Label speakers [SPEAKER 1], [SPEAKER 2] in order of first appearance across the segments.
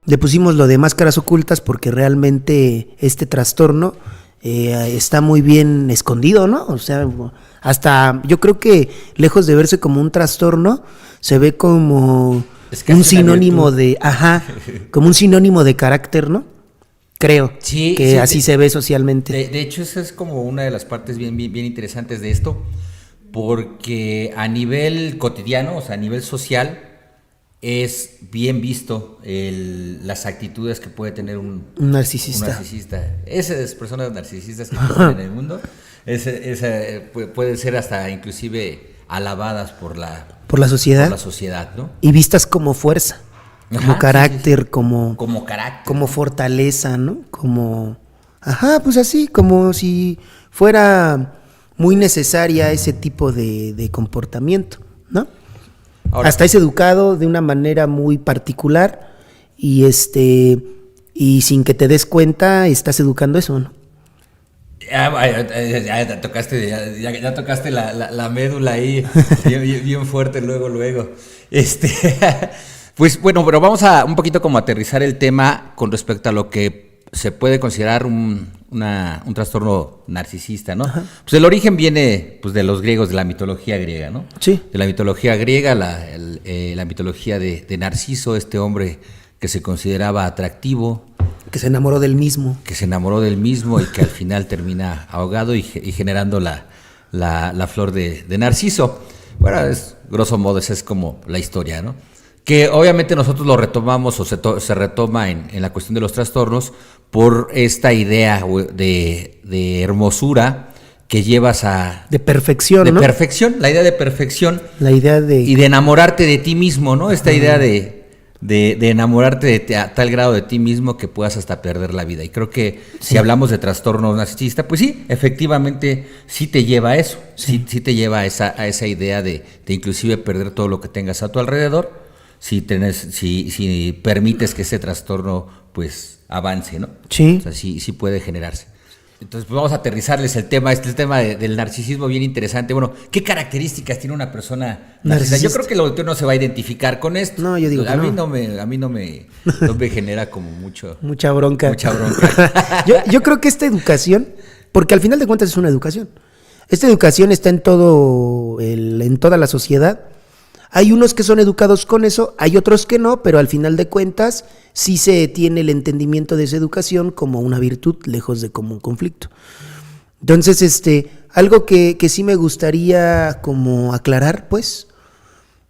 [SPEAKER 1] Le pusimos lo de máscaras ocultas porque realmente este trastorno está muy bien escondido, ¿no? O sea, hasta yo creo que lejos de verse como un trastorno, se ve como un sinónimo de, como un sinónimo de carácter, ¿no? Creo
[SPEAKER 2] sí,
[SPEAKER 1] que
[SPEAKER 2] sí,
[SPEAKER 1] así se ve socialmente.
[SPEAKER 2] De hecho, esa es como una de las partes bien interesantes de esto, porque a nivel cotidiano, o sea, a nivel social, es bien visto las actitudes que puede tener un
[SPEAKER 1] narcisista.
[SPEAKER 2] Esas personas narcisistas que existen en el mundo, pueden ser hasta inclusive alabadas por la
[SPEAKER 1] sociedad.
[SPEAKER 2] Por la sociedad, ¿no?
[SPEAKER 1] Y vistas como fuerza, como carácter, sí. Como
[SPEAKER 2] carácter,
[SPEAKER 1] como fortaleza, ¿no? Como, pues así, como si fuera muy necesaria ese tipo de comportamiento, ¿no? Ahora, hasta es educado de una manera muy particular y sin que te des cuenta estás educando eso, ¿no?
[SPEAKER 2] Ya tocaste la médula ahí bien fuerte luego. Pues bueno, pero vamos a un poquito como aterrizar el tema con respecto a lo que se puede considerar un trastorno narcisista, ¿no? Ajá. Pues el origen viene pues, de los griegos, de la mitología griega, ¿no?
[SPEAKER 1] Sí.
[SPEAKER 2] De la mitología griega, la mitología de Narciso, este hombre que se consideraba atractivo.
[SPEAKER 1] Que se enamoró del mismo.
[SPEAKER 2] Que se enamoró del mismo y que al final termina ahogado y generando la flor de Narciso. Bueno, grosso modo esa es como la historia, ¿no? Que obviamente nosotros lo retomamos o se retoma en la cuestión de los trastornos por esta idea de hermosura que llevas a...
[SPEAKER 1] De perfección, ¿no?
[SPEAKER 2] De perfección, la idea de perfección.
[SPEAKER 1] La idea de...
[SPEAKER 2] Y de enamorarte de ti mismo, ¿no? Esta idea de enamorarte a tal grado de ti mismo que puedas hasta perder la vida. Y creo que si hablamos de trastorno narcisista, pues sí, efectivamente sí te lleva a eso. Sí te lleva a esa idea de inclusive perder todo lo que tengas a tu alrededor. Si permites que ese trastorno pues avance, ¿no?
[SPEAKER 1] Sí.
[SPEAKER 2] O sea, sí puede generarse. Entonces, pues vamos a aterrizarles el tema del narcisismo bien interesante. Bueno, ¿qué características tiene una persona narcisista? Yo creo que el autor no se va a identificar con esto.
[SPEAKER 1] No, yo digo que
[SPEAKER 2] a mí no me genera como
[SPEAKER 1] mucha bronca.
[SPEAKER 2] Mucha bronca.
[SPEAKER 1] yo creo que esta educación, porque al final de cuentas es una educación. Esta educación está en toda la sociedad. Hay unos que son educados con eso, hay otros que no, pero al final de cuentas sí se tiene el entendimiento de esa educación como una virtud, lejos de como un conflicto. Entonces, algo que sí me gustaría como aclarar, pues,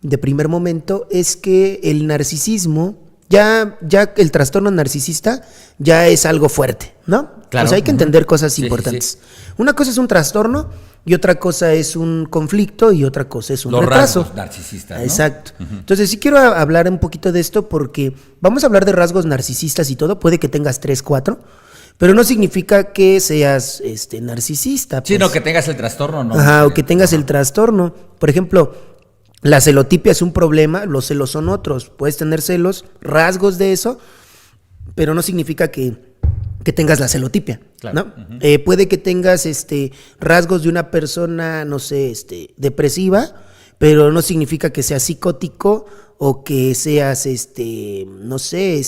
[SPEAKER 1] de primer momento, es que el narcisismo, ya el trastorno narcisista ya es algo fuerte, ¿no?
[SPEAKER 2] Claro.
[SPEAKER 1] O sea, hay que entender cosas importantes. Sí. Una cosa es un trastorno y otra cosa es un conflicto y otra cosa es un retraso.
[SPEAKER 2] Los rasgos narcisistas, ¿no?
[SPEAKER 1] Exacto. Uh-huh. Entonces sí quiero hablar un poquito de esto porque vamos a hablar de rasgos narcisistas y todo, puede que tengas 3, 4, pero no significa que seas narcisista. Pues.
[SPEAKER 2] Sino que tengas el trastorno, ¿no?
[SPEAKER 1] Ajá, o que tengas el trastorno. Por ejemplo, la celotipia es un problema, los celos son otros. Puedes tener celos, rasgos de eso, pero no significa que tengas la celotipia, claro. ¿No? Uh-huh. Puede que tengas rasgos de una persona, no sé, depresiva, pero no significa que seas psicótico o que seas, no sé,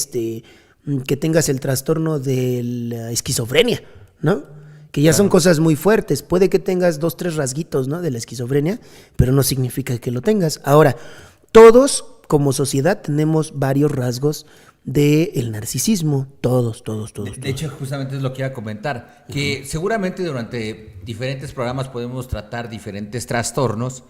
[SPEAKER 1] que tengas el trastorno de la esquizofrenia, ¿no? Que ya son cosas muy fuertes. Puede que tengas 2, 3 rasguitos, ¿no? De la esquizofrenia, pero no significa que lo tengas. Ahora, todos como sociedad tenemos varios rasgos del narcisismo, todos.
[SPEAKER 2] De hecho, justamente es lo que iba a comentar, que seguramente durante diferentes programas podemos tratar diferentes trastornos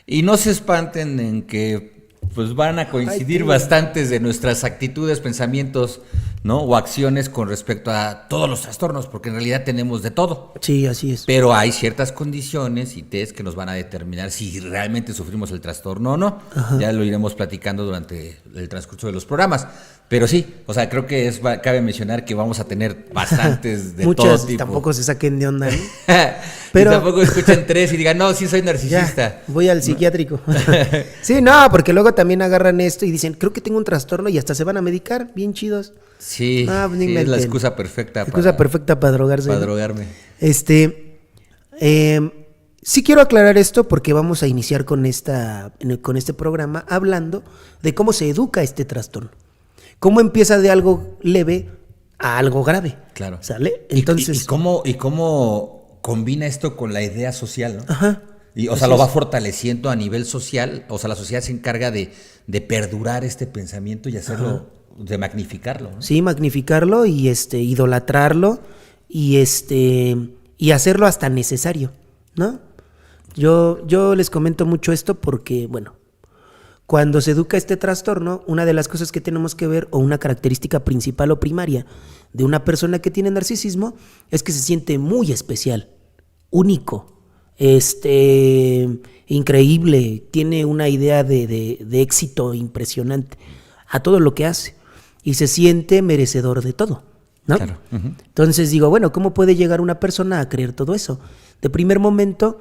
[SPEAKER 2] y no se espanten en que pues van a coincidir bastantes de nuestras actitudes, pensamientos, ¿no? O acciones con respecto a todos los trastornos, porque en realidad tenemos de todo.
[SPEAKER 1] Sí, así es.
[SPEAKER 2] Pero hay ciertas condiciones y test que nos van a determinar si realmente sufrimos el trastorno o no. Ajá. Ya lo iremos platicando durante el transcurso de los programas. Pero sí, o sea, creo que cabe mencionar que vamos a tener bastantes de todo tipo.
[SPEAKER 1] Tampoco se saquen de onda, ¿no?
[SPEAKER 2] Pero tampoco escuchen 3 y digan, no, sí soy narcisista.
[SPEAKER 1] Ya, voy al psiquiátrico. Sí, no, porque luego también agarran esto y dicen, creo que tengo un trastorno y hasta se van a medicar, bien chidos.
[SPEAKER 2] Sí, sí es la excusa perfecta.
[SPEAKER 1] Perfecta para drogarse.
[SPEAKER 2] Para drogarme.
[SPEAKER 1] Sí quiero aclarar esto porque vamos a iniciar con este programa hablando de cómo se educa este trastorno. cómo empieza de algo leve a algo grave.
[SPEAKER 2] Claro.
[SPEAKER 1] ¿Sale? Entonces,
[SPEAKER 2] ¿Y cómo combina esto con la idea social, ¿no?
[SPEAKER 1] ajá.
[SPEAKER 2] Y, o sea, lo va fortaleciendo a nivel social. O sea, la sociedad se encarga de perdurar este pensamiento y hacerlo, de magnificarlo, ¿no?
[SPEAKER 1] Sí, magnificarlo y idolatrarlo y y hacerlo hasta necesario, ¿no? Yo les comento mucho esto porque, bueno, cuando se educa este trastorno, una de las cosas que tenemos que ver, o una característica principal o primaria de una persona que tiene narcisismo, es que se siente muy especial, único, increíble, tiene una idea de éxito impresionante a todo lo que hace y se siente merecedor de todo, ¿no?
[SPEAKER 2] Claro. Uh-huh.
[SPEAKER 1] Entonces digo, bueno, ¿cómo puede llegar una persona a creer todo eso? De primer momento,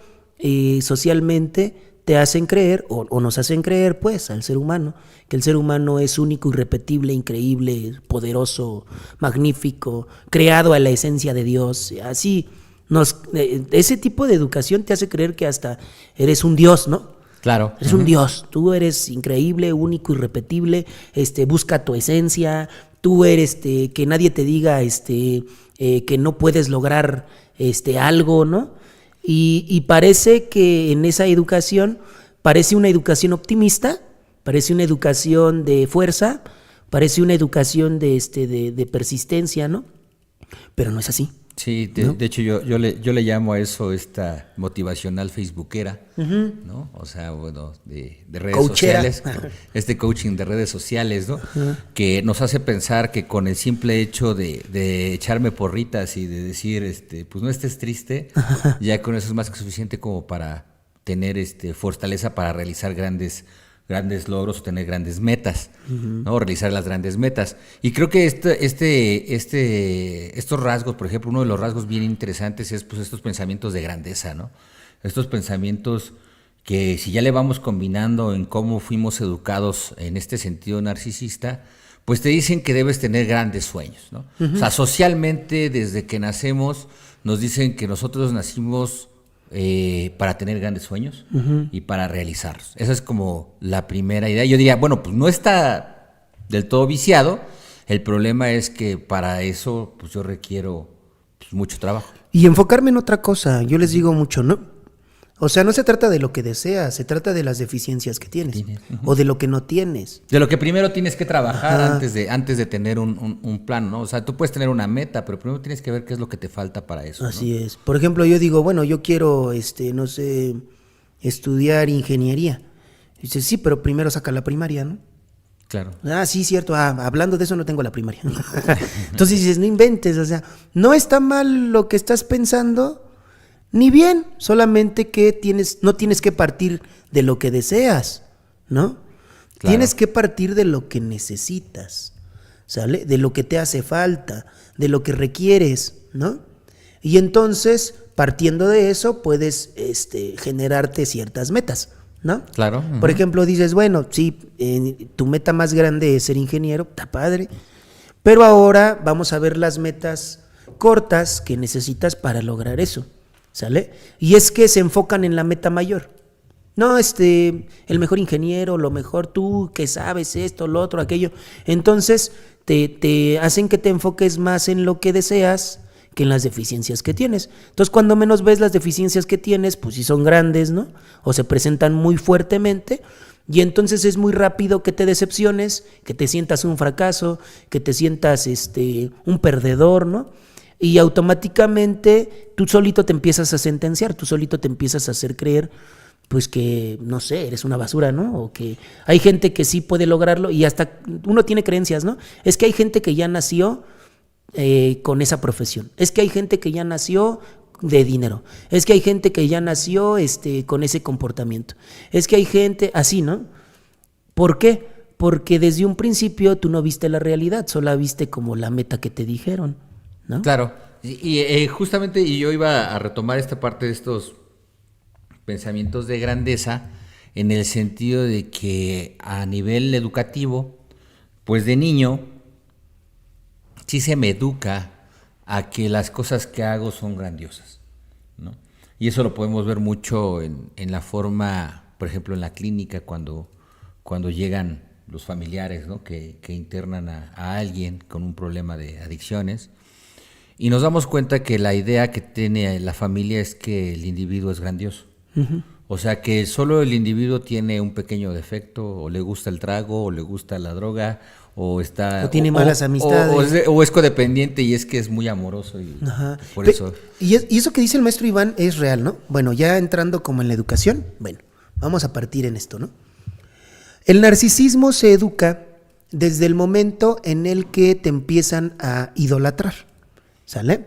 [SPEAKER 1] socialmente te hacen creer, o nos hacen creer, pues, al ser humano, que el ser humano es único, irrepetible, increíble, poderoso, magnífico, creado a la esencia de Dios. Así, ese tipo de educación te hace creer que hasta eres un Dios, ¿no?
[SPEAKER 2] Claro.
[SPEAKER 1] Eres un Dios, tú eres increíble, único, irrepetible, busca tu esencia, tú eres, que nadie te diga, que no puedes lograr, algo, ¿no? Y parece que en esa educación, parece una educación optimista, parece una educación de fuerza, parece una educación de persistencia, ¿no? Pero no es así.
[SPEAKER 2] Sí,
[SPEAKER 1] ¿no?
[SPEAKER 2] de hecho yo le llamo a eso esta motivacional facebookera, ¿no? O sea, bueno, de redes
[SPEAKER 1] Coachera.
[SPEAKER 2] sociales, este coaching de redes sociales, ¿no? Que nos hace pensar que con el simple hecho de echarme porritas y de decir, pues no estés triste, ya con eso es más que suficiente como para tener fortaleza para realizar grandes logros o tener grandes metas, ¿no? Realizar las grandes metas. Y creo que estos rasgos, por ejemplo, uno de los rasgos bien interesantes es pues estos pensamientos de grandeza, ¿no? Estos pensamientos que si ya le vamos combinando en cómo fuimos educados en este sentido narcisista, pues te dicen que debes tener grandes sueños, ¿no? O sea, socialmente desde que nacemos nos dicen que nosotros nacimos para tener grandes sueños y para realizarlos. Esa es como la primera idea. Yo diría, bueno, pues no está del todo viciado. El problema es que para eso pues yo requiero pues, mucho trabajo.
[SPEAKER 1] Y enfocarme en otra cosa, yo les digo mucho, ¿no? O sea, no se trata de lo que deseas, se trata de las deficiencias que tienes o de lo que no tienes.
[SPEAKER 2] De lo que primero tienes que trabajar antes de tener un plan, ¿no? O sea, tú puedes tener una meta, pero primero tienes que ver qué es lo que te falta para eso.
[SPEAKER 1] Así
[SPEAKER 2] ¿no?
[SPEAKER 1] es. Por ejemplo, yo digo, bueno, yo quiero, no sé, estudiar ingeniería. Dice, sí, pero primero saca la primaria, ¿no?
[SPEAKER 2] Claro.
[SPEAKER 1] Ah, sí, cierto. Ah, hablando de eso no tengo la primaria. Entonces dices, no inventes, o sea, no está mal lo que estás pensando, ni bien, solamente que no tienes que partir de lo que deseas, ¿no? Claro. Tienes que partir de lo que necesitas, ¿sale? De lo que te hace falta, de lo que requieres, ¿no? Y entonces, partiendo de eso, puedes generarte ciertas metas, ¿no?
[SPEAKER 2] Claro.
[SPEAKER 1] Por ejemplo, dices, bueno, sí, tu meta más grande es ser ingeniero, está padre, pero ahora vamos a ver las metas cortas que necesitas para lograr eso, ¿sale? Y es que se enfocan en la meta mayor. No, el mejor ingeniero, lo mejor tú, que sabes esto, lo otro, aquello. Entonces, te hacen que te enfoques más en lo que deseas que en las deficiencias que tienes. Entonces, cuando menos ves las deficiencias que tienes, pues sí son grandes, ¿no? O se presentan muy fuertemente, y entonces es muy rápido que te decepciones, que te sientas un fracaso, que te sientas un perdedor, ¿no? Y automáticamente tú solito te empiezas a sentenciar, tú solito te empiezas a hacer creer pues que, no sé, eres una basura, ¿no? O que hay gente que sí puede lograrlo y hasta uno tiene creencias, ¿no? Es que hay gente que ya nació con esa profesión, es que hay gente que ya nació de dinero, es que hay gente que ya nació con ese comportamiento, es que hay gente así, ¿no? ¿Por qué? Porque desde un principio tú no viste la realidad, solo viste como la meta que te dijeron, ¿no?
[SPEAKER 2] Claro, y justamente y yo iba a retomar esta parte de estos pensamientos de grandeza en el sentido de que a nivel educativo, pues de niño, sí se me educa a que las cosas que hago son grandiosas, ¿no? Y eso lo podemos ver mucho en la forma, por ejemplo, en la clínica, cuando llegan los familiares, ¿no? que internan a alguien con un problema de adicciones. Y nos damos cuenta que la idea que tiene la familia es que el individuo es grandioso. Uh-huh. O sea, que solo el individuo tiene un pequeño defecto, o le gusta el trago, o le gusta la droga, o
[SPEAKER 1] tiene malas amistades.
[SPEAKER 2] O es codependiente y es que es muy amoroso. Y por eso.
[SPEAKER 1] Y eso que dice el maestro Iván es real, ¿no? Bueno, ya entrando como en la educación, bueno, vamos a partir en esto, ¿no? El narcisismo se educa desde el momento en el que te empiezan a idolatrar. ¿Sale?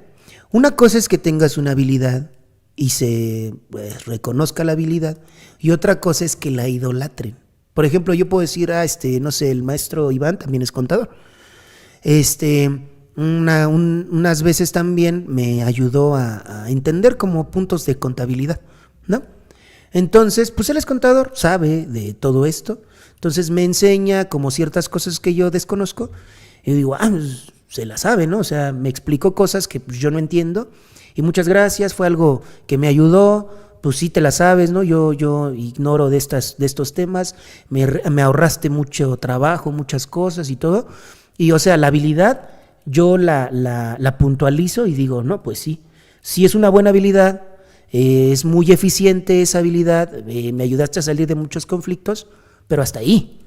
[SPEAKER 1] Una cosa es que tengas una habilidad y se reconozca la habilidad, y otra cosa es que la idolatren. Por ejemplo, yo puedo decir, no sé, el maestro Iván también es contador. Unas veces también me ayudó a entender como puntos de contabilidad, ¿no? Entonces, pues él es contador, sabe de todo esto, entonces me enseña como ciertas cosas que yo desconozco, y yo digo, pues se la sabe, ¿no? O sea, me explicó cosas que pues, yo no entiendo, y muchas gracias, fue algo que me ayudó, pues sí te la sabes, ¿no? Yo ignoro de estos temas, me ahorraste mucho trabajo, muchas cosas y todo, y o sea, la habilidad yo la puntualizo y digo, no, pues sí es una buena habilidad, es muy eficiente esa habilidad, me ayudaste a salir de muchos conflictos, pero hasta ahí,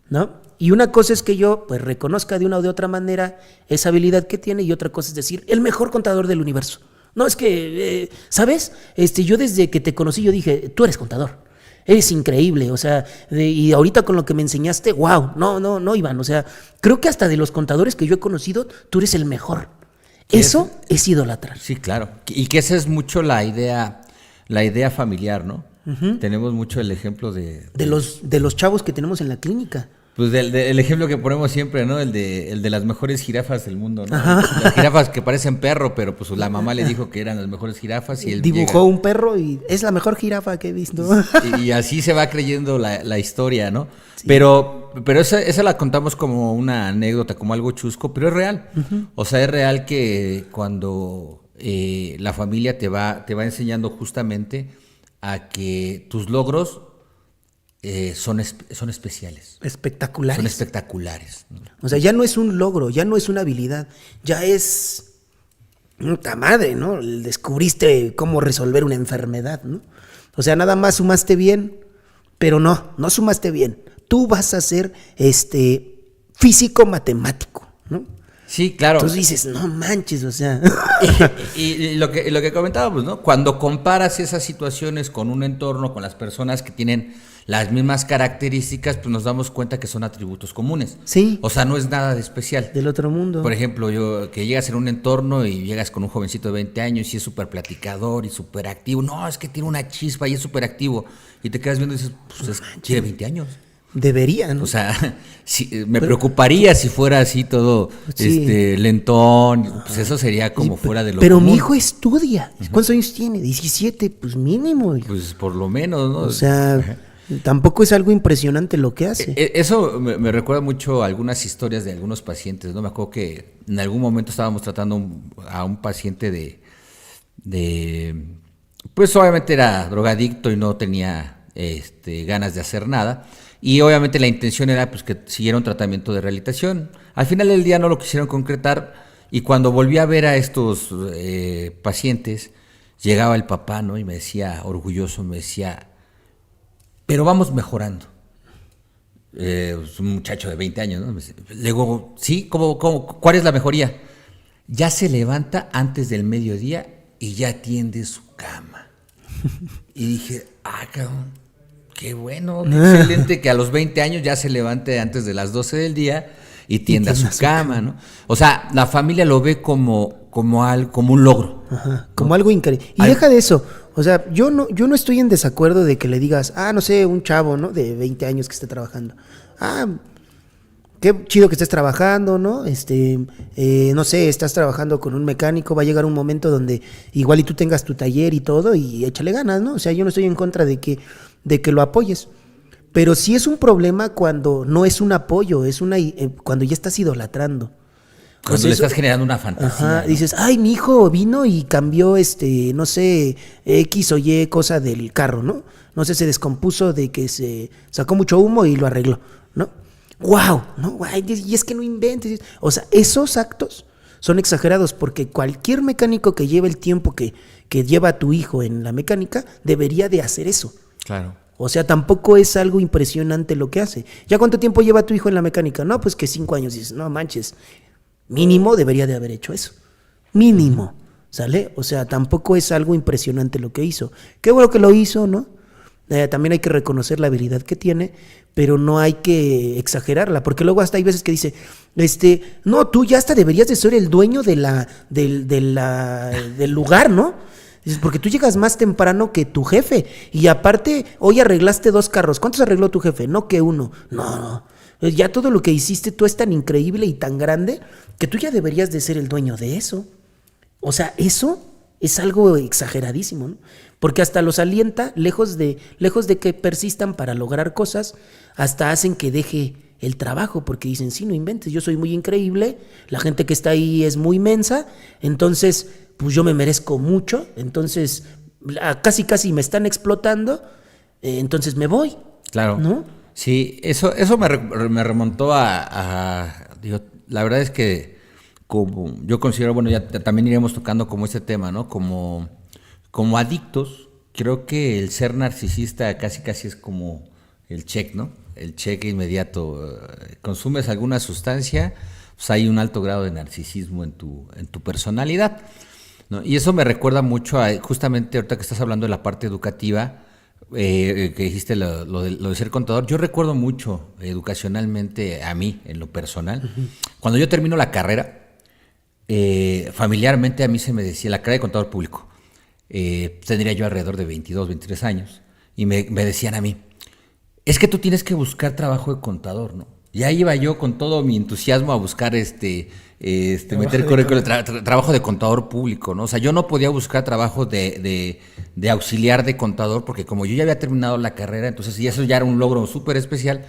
[SPEAKER 1] ¿no? Y una cosa es que yo pues reconozca de una o de otra manera esa habilidad que tiene, y otra cosa es decir, el mejor contador del universo. No, es que, ¿sabes? Yo desde que te conocí yo dije, tú eres contador, eres increíble, o sea, y ahorita con lo que me enseñaste, wow, no, Iván, o sea, creo que hasta de los contadores que yo he conocido, tú eres el mejor. Eso es idolatrar.
[SPEAKER 2] Sí, claro, y que esa es mucho la idea familiar, ¿no? Uh-huh. Tenemos mucho el ejemplo de
[SPEAKER 1] los chavos que tenemos en la clínica.
[SPEAKER 2] Pues el ejemplo que ponemos siempre, ¿no? El de las mejores jirafas del mundo, ¿no? Las jirafas que parecen perro, pero pues la mamá le dijo que eran las mejores jirafas y él
[SPEAKER 1] dibujó un perro y es la mejor jirafa que he visto.
[SPEAKER 2] Y así se va creyendo la historia, ¿no? Sí. Pero esa la contamos como una anécdota, como algo chusco, pero es real. Uh-huh. O sea, es real que cuando la familia te va enseñando justamente a que tus logros son especiales.
[SPEAKER 1] Espectaculares.
[SPEAKER 2] Son espectaculares, ¿no?
[SPEAKER 1] O sea, ya no es un logro, ya no es una habilidad, ya es puta madre, ¿no? Descubriste cómo resolver una enfermedad, ¿no? O sea, nada más sumaste bien, pero no sumaste bien. Tú vas a ser físico matemático, ¿no?
[SPEAKER 2] Sí, claro.
[SPEAKER 1] Entonces dices, no manches, o sea.
[SPEAKER 2] Y lo que comentábamos, ¿no? Cuando comparas esas situaciones con un entorno, con las personas que tienen las mismas características, pues nos damos cuenta que son atributos comunes.
[SPEAKER 1] Sí.
[SPEAKER 2] O sea, no es nada de especial.
[SPEAKER 1] Del otro mundo.
[SPEAKER 2] Por ejemplo, que llegas en un entorno y llegas con un jovencito de 20 años y es súper platicador y súper activo. No, es que tiene una chispa y es súper activo. Y te quedas viendo y dices, pues tiene 20 años.
[SPEAKER 1] Debería, ¿no?
[SPEAKER 2] O sea, me preocuparía si fuera así todo lentón, pues eso sería como fuera de lo
[SPEAKER 1] Pero
[SPEAKER 2] común.
[SPEAKER 1] Mi hijo estudia. ¿Cuántos años tiene? 17, pues mínimo. Hijo.
[SPEAKER 2] Pues por lo menos, ¿no?
[SPEAKER 1] O sea, tampoco es algo impresionante lo que hace.
[SPEAKER 2] Eso me recuerda mucho a algunas historias de algunos pacientes, ¿no? Me acuerdo que en algún momento estábamos tratando a un paciente pues obviamente era drogadicto y no tenía ganas de hacer nada. Y obviamente la intención era pues que siguiera un tratamiento de rehabilitación. Al final del día no lo quisieron concretar, y cuando volví a ver a estos pacientes, llegaba el papá, ¿no? Y me decía, orgulloso, me decía, pero vamos mejorando. Un muchacho de 20 años, ¿no? Le digo, ¿sí? ¿Cuál es la mejoría? Ya se levanta antes del mediodía y ya tiende su cama. Y dije, cabrón. Qué bueno, qué excelente que a los 20 años ya se levante antes de las 12 del día y tienda su cama, ¿no? O sea, la familia lo ve como un logro.
[SPEAKER 1] Ajá, como algo increíble. Y deja de eso, o sea, yo no estoy en desacuerdo de que le digas, no sé, un chavo, ¿no? De 20 años que esté trabajando. Qué chido que estés trabajando, ¿no? No sé, estás trabajando con un mecánico, va a llegar un momento donde igual y tú tengas tu taller y todo, y échale ganas, ¿no? O sea, yo no estoy en contra de que lo apoyes. Pero sí es un problema cuando no es un apoyo, cuando ya estás idolatrando.
[SPEAKER 2] Cuando le estás generando una fantasía.
[SPEAKER 1] Ajá, ¿no? Dices, mi hijo vino y cambió, no sé, X o Y cosa del carro, ¿no? No sé, se descompuso de que se sacó mucho humo y lo arregló, ¿no? wow, no, güey, y es que no inventes. O sea, esos actos son exagerados porque cualquier mecánico que lleve el tiempo que lleva tu hijo en la mecánica debería de hacer eso.
[SPEAKER 2] Claro.
[SPEAKER 1] O sea, tampoco es algo impresionante lo que hace. ¿Ya cuánto tiempo lleva tu hijo en la mecánica? No, pues que 5 años. Dices, no manches, mínimo debería de haber hecho eso. Mínimo, ¿sale? O sea, tampoco es algo impresionante lo que hizo. Qué bueno que lo hizo, ¿no? También hay que reconocer la habilidad que tiene, pero no hay que exagerarla, porque luego hasta hay veces que dice, no, tú ya hasta deberías de ser el dueño del lugar, ¿no? Dices, porque tú llegas más temprano que tu jefe, y aparte, hoy arreglaste 2 carros, ¿cuántos arregló tu jefe? No, que 1, no, ya todo lo que hiciste tú es tan increíble y tan grande, que tú ya deberías de ser el dueño de eso. O sea, eso es algo exageradísimo, ¿no? Porque hasta los alienta, lejos de que persistan para lograr cosas, hasta hacen que deje el trabajo, porque dicen, sí, no inventes, yo soy muy increíble, la gente que está ahí es muy mensa, entonces, pues yo me merezco mucho, entonces, casi me están explotando, entonces me voy.
[SPEAKER 2] Claro.
[SPEAKER 1] ¿No?
[SPEAKER 2] Sí, eso me remontó digo, la verdad es que como yo considero, bueno, ya también iremos tocando como este tema, ¿no? Como adictos, creo que el ser narcisista casi es como el check, ¿no? El check inmediato. Consumes alguna sustancia, pues hay un alto grado de narcisismo en tu personalidad, ¿no? Y eso me recuerda mucho a, justamente ahorita que estás hablando de la parte educativa, que dijiste lo de ser contador. Yo recuerdo mucho educacionalmente a mí, en lo personal, cuando yo termino la carrera, familiarmente a mí se me decía, la carrera de contador público, tendría yo alrededor de 22, 23 años, y me decían a mí, es que tú tienes que buscar trabajo de contador, ¿no? Ya iba yo con todo mi entusiasmo a buscar meter currículum, trabajo de contador público, ¿no? O sea, yo no podía buscar trabajo de auxiliar de contador, porque como yo ya había terminado la carrera, entonces, y eso ya era un logro súper especial,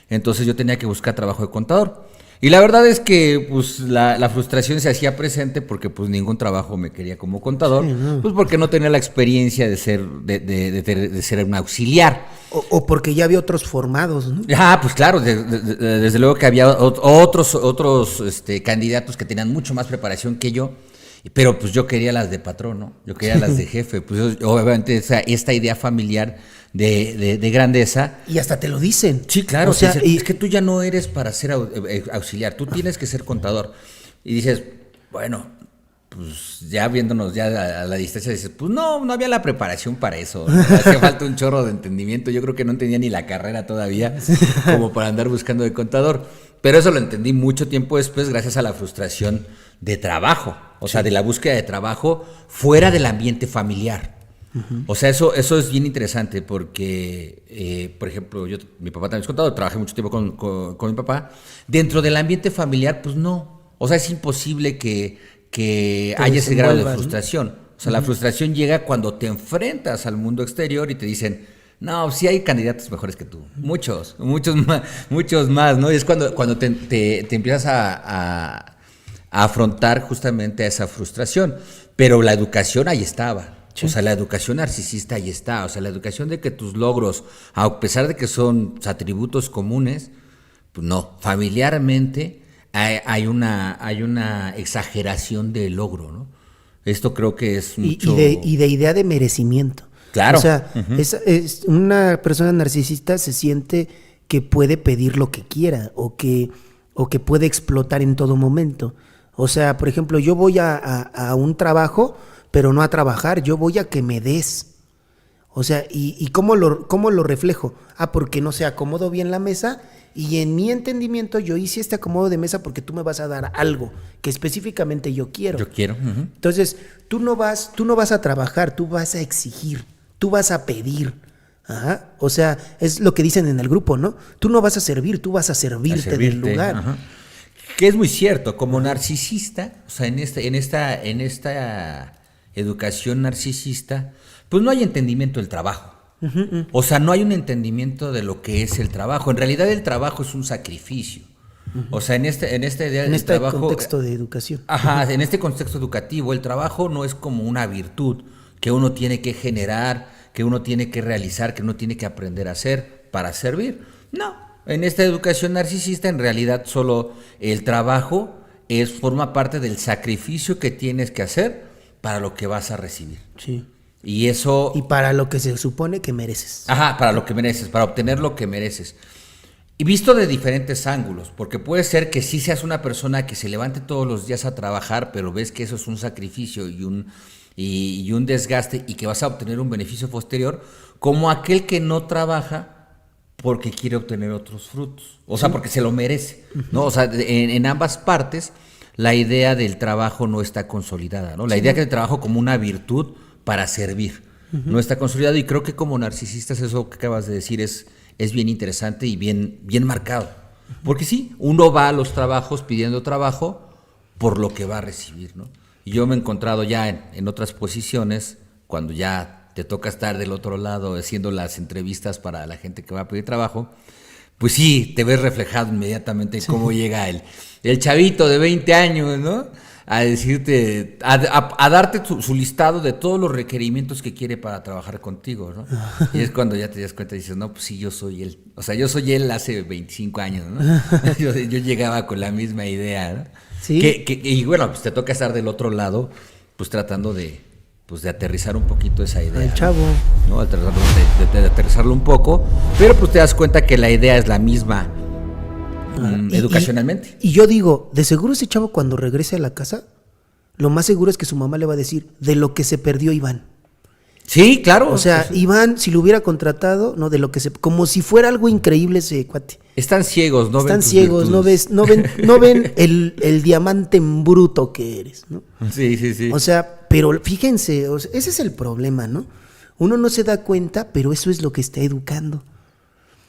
[SPEAKER 2] entonces yo tenía que buscar trabajo de contador. Y la verdad es que pues la frustración se hacía presente porque pues ningún trabajo me quería como contador, sí, ¿no? Pues porque no tenía la experiencia de ser un auxiliar.
[SPEAKER 1] O porque ya había otros formados, ¿no?
[SPEAKER 2] Pues claro, desde luego que había otros candidatos que tenían mucho más preparación que yo, pero pues yo quería las de patrón, ¿no? Yo quería las de jefe, pues obviamente esta idea familiar de grandeza.
[SPEAKER 1] Y hasta te lo dicen.
[SPEAKER 2] Sí, claro. O sea, es que tú ya no eres para ser auxiliar, tú tienes que ser contador. Y dices, bueno, pues ya viéndonos ya a la distancia, dices, pues no había la preparación para eso, ¿no? Hacía falta un chorro de entendimiento. Yo creo que no tenía ni la carrera todavía como para andar buscando de contador. Pero eso lo entendí mucho tiempo después gracias a la frustración de trabajo, o sea, de la búsqueda de trabajo fuera del ambiente familiar. O sea, eso es bien interesante porque, por ejemplo, mi papá también es contador, trabajé mucho tiempo con mi papá. Dentro del ambiente familiar, pues no. O sea, es imposible que haya ese grado de frustración, ¿no? O sea, la frustración llega cuando te enfrentas al mundo exterior y te dicen, no, sí hay candidatos mejores que tú, muchos más, ¿no? Y es cuando te empiezas a afrontar justamente a esa frustración. Pero la educación ahí estaba. Sí. O sea, la educación narcisista ahí está. O sea, la educación de que tus logros, a pesar de que son atributos comunes, pues no, familiarmente hay una exageración del logro, ¿no? Esto creo que es mucho...
[SPEAKER 1] Y de idea de merecimiento.
[SPEAKER 2] Claro.
[SPEAKER 1] O sea, es una persona narcisista se siente que puede pedir lo que quiera o que puede explotar en todo momento. O sea, por ejemplo, yo voy a un trabajo, pero no a trabajar, yo voy a que me des. O sea, ¿y cómo lo reflejo? Porque no se acomodó bien la mesa y en mi entendimiento yo hice este acomodo de mesa porque tú me vas a dar algo que específicamente yo quiero.
[SPEAKER 2] Yo quiero.
[SPEAKER 1] Entonces, tú no vas a trabajar, tú vas a exigir, tú vas a pedir. Ajá. O sea, es lo que dicen en el grupo, ¿no? Tú no vas a servir, tú vas a servirte del lugar.
[SPEAKER 2] Ajá. Que es muy cierto, como narcisista, o sea, en esta educación narcisista, pues no hay entendimiento del trabajo. O sea, no hay un entendimiento de lo que es el trabajo. En realidad el trabajo es un sacrificio. O sea, en esta idea del trabajo...
[SPEAKER 1] En este contexto de educación.
[SPEAKER 2] Ajá, en este contexto educativo, el trabajo no es como una virtud que uno tiene que generar, que uno tiene que realizar, que uno tiene que aprender a hacer para servir. No. En esta educación narcisista, en realidad solo el trabajo forma parte del sacrificio que tienes que hacer para lo que vas a recibir.
[SPEAKER 1] Sí.
[SPEAKER 2] Y eso...
[SPEAKER 1] Y para lo que se supone que mereces.
[SPEAKER 2] Ajá, para lo que mereces, para obtener lo que mereces. Y visto de diferentes ángulos, porque puede ser que sí seas una persona que se levante todos los días a trabajar, pero ves que eso es un sacrificio y un desgaste y que vas a obtener un beneficio posterior, como aquel que no trabaja porque quiere obtener otros frutos, o sea, porque se lo merece, ¿no? O sea, en ambas partes la idea del trabajo no está consolidada, ¿no? La idea que el trabajo como una virtud para servir no está consolidado, y creo que como narcisistas eso que acabas de decir es bien interesante y bien marcado, porque sí, uno va a los trabajos pidiendo trabajo por lo que va a recibir, ¿no? Y yo me he encontrado ya en otras posiciones, cuando ya te toca estar del otro lado haciendo las entrevistas para la gente que va a pedir trabajo, pues sí, te ves reflejado inmediatamente en cómo llega el chavito de 20 años, ¿no? A decirte, a darte su listado de todos los requerimientos que quiere para trabajar contigo, ¿no? Y es cuando ya te das cuenta y dices, no, pues sí, yo soy él. O sea, yo soy él hace 25 años, ¿no? Yo llegaba con la misma idea, ¿no?
[SPEAKER 1] Sí.
[SPEAKER 2] Y bueno, pues te toca estar del otro lado, pues tratando de aterrizar un poquito esa idea.
[SPEAKER 1] El chavo.
[SPEAKER 2] ¿No? De aterrizarlo un poco, pero pues te das cuenta que la idea es la misma educacionalmente.
[SPEAKER 1] Y yo digo, de seguro ese chavo cuando regrese a la casa, lo más seguro es que su mamá le va a decir de lo que se perdió Iván.
[SPEAKER 2] Sí, claro.
[SPEAKER 1] O sea,
[SPEAKER 2] pues,
[SPEAKER 1] Iván, si lo hubiera contratado, no, de lo que como si fuera algo increíble ese cuate.
[SPEAKER 2] están ciegos, no ven
[SPEAKER 1] Están
[SPEAKER 2] tus
[SPEAKER 1] ciegos,
[SPEAKER 2] virtudes.
[SPEAKER 1] no ven el diamante en bruto que eres, ¿no?
[SPEAKER 2] Sí.
[SPEAKER 1] O sea, pero fíjense, o sea, ese es el problema, ¿no? Uno no se da cuenta, pero eso es lo que está educando.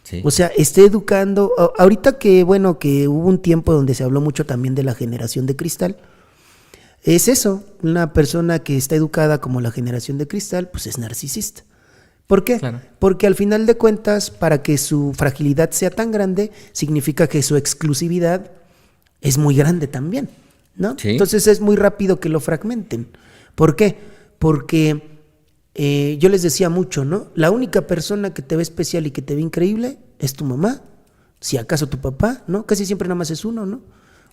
[SPEAKER 2] Sí.
[SPEAKER 1] O sea, está educando. Ahorita que, bueno, que hubo un tiempo donde se habló mucho también de la generación de cristal. Es eso, una persona que está educada como la generación de cristal, pues es narcisista. ¿Por qué?
[SPEAKER 2] Claro.
[SPEAKER 1] Porque al final de cuentas, para que su fragilidad sea tan grande, significa que su exclusividad es muy grande también, ¿no?
[SPEAKER 2] Sí.
[SPEAKER 1] Entonces es muy rápido que lo fragmenten. ¿Por qué? Porque yo les decía mucho, ¿no? La única persona que te ve especial y que te ve increíble es tu mamá, si acaso tu papá, ¿no? Casi siempre nada más es uno, ¿no?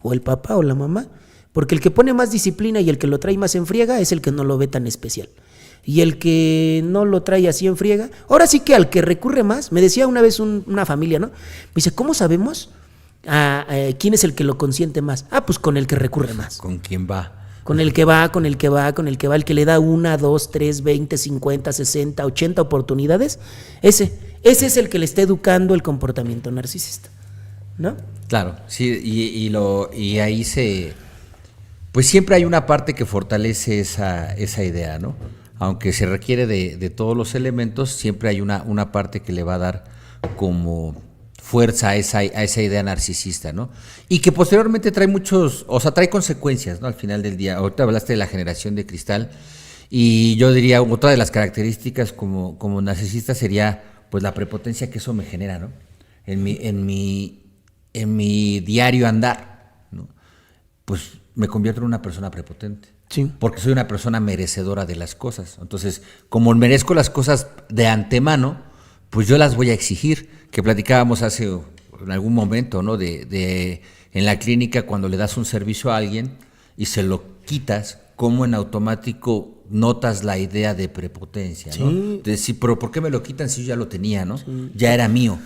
[SPEAKER 1] O el papá o la mamá. Porque el que pone más disciplina y el que lo trae más en friega es el que no lo ve tan especial. Y el que no lo trae así en friega, ahora sí que al que recurre más, me decía una vez una familia, ¿no? Me dice, ¿cómo sabemos quién es el que lo consiente más? Ah, pues con el que recurre más.
[SPEAKER 2] ¿Con quién va?
[SPEAKER 1] Con el que va, el que le da 1, 2, 3, 20, 50, 60, 80 oportunidades, ese es el que le está educando el comportamiento narcisista, ¿no?
[SPEAKER 2] Claro, sí, y ahí pues siempre hay una parte que fortalece esa idea, ¿no? Aunque se requiere de todos los elementos, siempre hay una parte que le va a dar como fuerza a esa idea narcisista, ¿no? Y que posteriormente trae trae consecuencias, ¿no? Al final del día. Ahorita hablaste de la generación de cristal, y yo diría, otra de las características como narcisista sería, pues, la prepotencia que eso me genera, ¿no? En mi diario andar, ¿no? Pues me convierto en una persona prepotente.
[SPEAKER 1] Sí.
[SPEAKER 2] Porque soy una persona merecedora de las cosas. Entonces, como merezco las cosas de antemano, pues yo las voy a exigir. Que platicábamos en algún momento, ¿no? En la clínica, cuando le das un servicio a alguien y se lo quitas, cómo en automático notas la idea de prepotencia, ¿no?
[SPEAKER 1] Sí.
[SPEAKER 2] De decir, pero ¿por qué me lo quitan si yo ya lo tenía, ¿no? Sí. Ya era mío.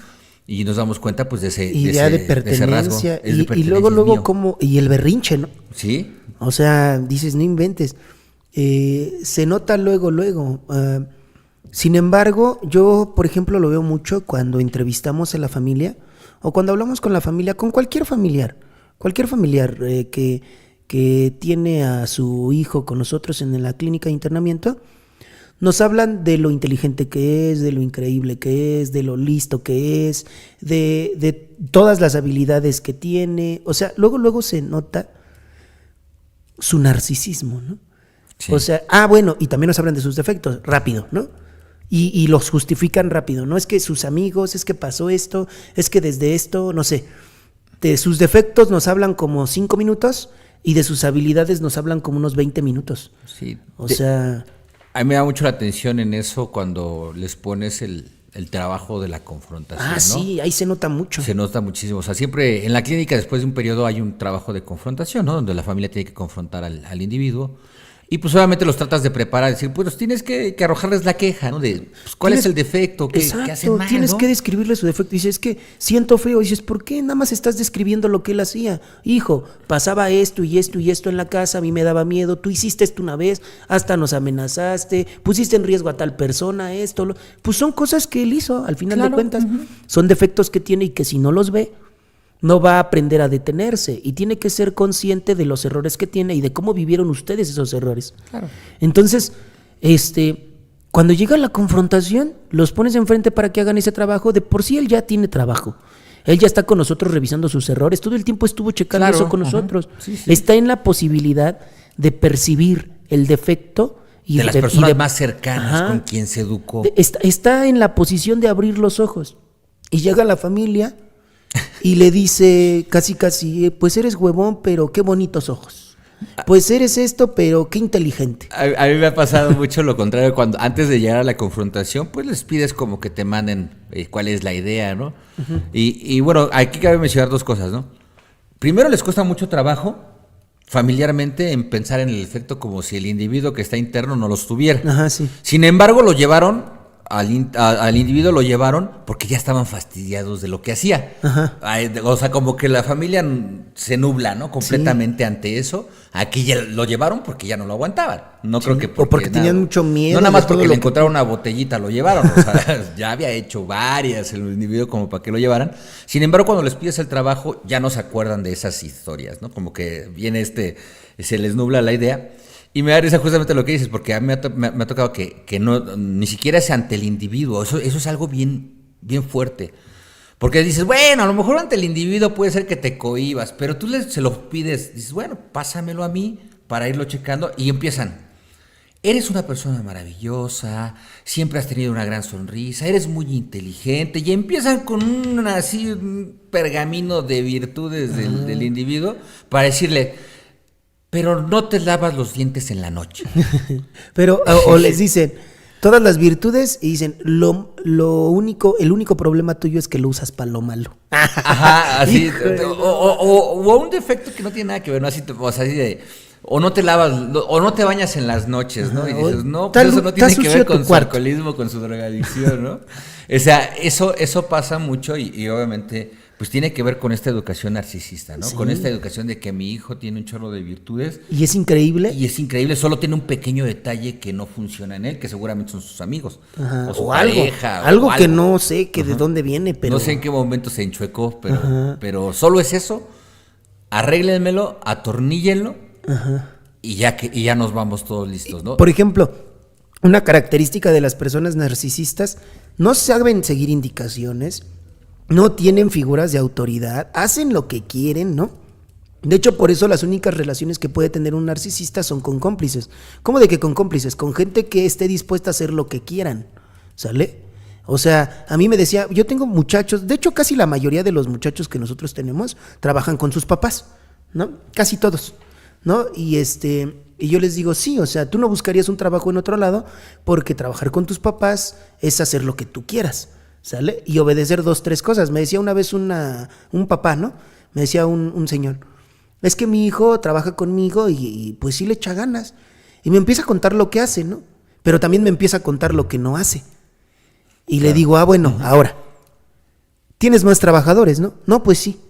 [SPEAKER 2] Y nos damos cuenta, pues, de ese
[SPEAKER 1] pertenencia.
[SPEAKER 2] Y
[SPEAKER 1] luego como, y el berrinche, ¿no?
[SPEAKER 2] Sí.
[SPEAKER 1] O sea, dices, no inventes. Se nota luego. Sin embargo, yo, por ejemplo, lo veo mucho cuando entrevistamos a la familia o cuando hablamos con la familia, con cualquier familiar que tiene a su hijo con nosotros en la clínica de internamiento. Nos hablan de lo inteligente que es, de lo increíble que es, de lo listo que es, de todas las habilidades que tiene. O sea, luego se nota su narcisismo, ¿no? Sí. O sea, bueno, y también nos hablan de sus defectos, rápido, ¿no? Y los justifican rápido, ¿no? Es que sus amigos, es que pasó esto, es que desde esto, no sé. De sus defectos nos hablan como 5 minutos y de sus habilidades nos hablan como unos 20 minutos.
[SPEAKER 2] Sí.
[SPEAKER 1] O sea...
[SPEAKER 2] A mí me da mucho la atención en eso cuando les pones el trabajo de la confrontación,
[SPEAKER 1] Ah,
[SPEAKER 2] ¿no?
[SPEAKER 1] sí, ahí se nota mucho.
[SPEAKER 2] Se nota muchísimo. O sea, siempre en la clínica, después de un periodo, hay un trabajo de confrontación, ¿no? Donde la familia tiene que confrontar al individuo. Y pues obviamente los tratas de preparar, decir, pues tienes que arrojarles la queja, ¿no? De pues, cuál es el defecto, qué hacen mal,
[SPEAKER 1] tienes
[SPEAKER 2] ¿no?
[SPEAKER 1] que describirle su defecto. Dices, es que siento feo. Dices, ¿por qué nada más estás describiendo lo que él hacía? Hijo, pasaba esto y esto y esto en la casa, a mí me daba miedo, tú hiciste esto una vez, hasta nos amenazaste, pusiste en riesgo a tal persona, pues son cosas que él hizo, al final de cuentas. Son defectos que tiene y que si no los ve, no va a aprender a detenerse y tiene que ser consciente de los errores que tiene y de cómo vivieron ustedes esos errores.
[SPEAKER 2] Claro.
[SPEAKER 1] Entonces, cuando llega la confrontación, los pones enfrente para que hagan ese trabajo. De por sí él ya tiene trabajo. Él ya está con nosotros revisando sus errores. Todo el tiempo estuvo checando eso con nosotros.
[SPEAKER 2] Sí, sí.
[SPEAKER 1] Está en la posibilidad de percibir el defecto y
[SPEAKER 2] de las personas más cercanas con quien se educó.
[SPEAKER 1] Está en la posición de abrir los ojos. Y llega la familia y le dice casi, pues eres huevón, pero qué bonitos ojos. Pues eres esto, pero qué inteligente.
[SPEAKER 2] A mí me ha pasado mucho lo contrario, cuando antes de llegar a la confrontación, pues les pides como que te manden cuál es la idea, ¿no? Uh-huh. Y bueno, aquí cabe mencionar dos cosas, ¿no? Primero, les cuesta mucho trabajo familiarmente en pensar en el efecto como si el individuo que está interno no los tuviera.
[SPEAKER 1] Ajá, sí.
[SPEAKER 2] Sin embargo, lo llevaron al individuo, lo llevaron porque ya estaban fastidiados de lo que hacía. Ajá. O sea, como que la familia se nubla, ¿no? Completamente ante eso. Aquí ya lo llevaron porque ya no lo aguantaban. No creo que
[SPEAKER 1] porque tenían mucho miedo.
[SPEAKER 2] No nada más porque le encontraron una botellita lo llevaron. O sea, ya había hecho varias el individuo como para que lo llevaran. Sin embargo, cuando les pides el trabajo, ya no se acuerdan de esas historias, ¿no? Como que viene se les nubla la idea. Y me da risa justamente lo que dices, porque a mí me ha tocado que no, ni siquiera es ante el individuo. Eso es algo bien fuerte. Porque dices, bueno, a lo mejor ante el individuo puede ser que te cohibas, pero tú se lo pides, dices, bueno, pásamelo a mí para irlo checando, y empiezan. Eres una persona maravillosa, siempre has tenido una gran sonrisa, eres muy inteligente, y empiezan con un pergamino de virtudes del individuo para decirle, pero no te lavas los dientes en la noche.
[SPEAKER 1] Pero, o les dicen todas las virtudes y dicen, el único problema tuyo es que lo usas para lo malo.
[SPEAKER 2] Ajá, así. O un defecto que no tiene nada que ver, ¿no? Así, así de, o no te lavas, o no te bañas en las noches, ¿no? Y dices, no, pues eso no tiene que ver con su alcoholismo, con su drogadicción, ¿no? O sea, eso pasa mucho y obviamente pues tiene que ver con esta educación narcisista, ¿no? Sí. Con esta educación de que mi hijo tiene un chorro de virtudes.
[SPEAKER 1] Y es increíble.
[SPEAKER 2] Y es increíble, solo tiene un pequeño detalle que no funciona en él, que seguramente son sus amigos.
[SPEAKER 1] Ajá.
[SPEAKER 2] O su
[SPEAKER 1] pareja. Algo que no sé de dónde viene, pero...
[SPEAKER 2] No sé en qué momento se enchuecó, pero solo es eso. Arréglenmelo, atorníllenlo. Ajá. Y ya nos vamos todos listos, ¿no?
[SPEAKER 1] Por ejemplo, una característica de las personas narcisistas, no saben seguir indicaciones, no tienen figuras de autoridad, hacen lo que quieren, ¿no? De hecho, por eso las únicas relaciones que puede tener un narcisista son con cómplices. ¿Cómo de que con cómplices? Con gente que esté dispuesta a hacer lo que quieran, ¿sale? O sea, a mí me decía, yo tengo muchachos, de hecho casi la mayoría de los muchachos que nosotros tenemos trabajan con sus papás, ¿no? Casi todos, ¿no? Y yo les digo, sí, o sea, tú no buscarías un trabajo en otro lado porque trabajar con tus papás es hacer lo que tú quieras, ¿sale? Y obedecer 2, 3 cosas. Me decía una vez un papá, ¿no? Me decía un señor, es que mi hijo trabaja conmigo y pues sí le echa ganas. Y me empieza a contar lo que hace, ¿no? Pero también me empieza a contar lo que no hace. Y claro, le digo, bueno, ahora, ¿tienes más trabajadores, no? No, pues sí.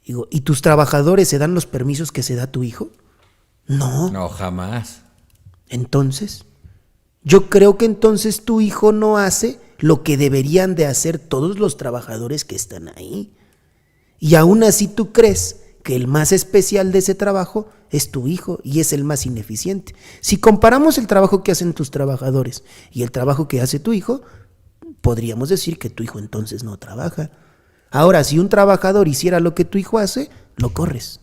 [SPEAKER 1] Digo, ¿y tus trabajadores se dan los permisos que se da tu hijo? No.
[SPEAKER 2] No, jamás.
[SPEAKER 1] Entonces, yo creo que entonces tu hijo no hace lo que deberían de hacer todos los trabajadores que están ahí. Y aún así tú crees que el más especial de ese trabajo es tu hijo y es el más ineficiente. Si comparamos el trabajo que hacen tus trabajadores y el trabajo que hace tu hijo, podríamos decir que tu hijo entonces no trabaja. Ahora, si un trabajador hiciera lo que tu hijo hace, lo corres.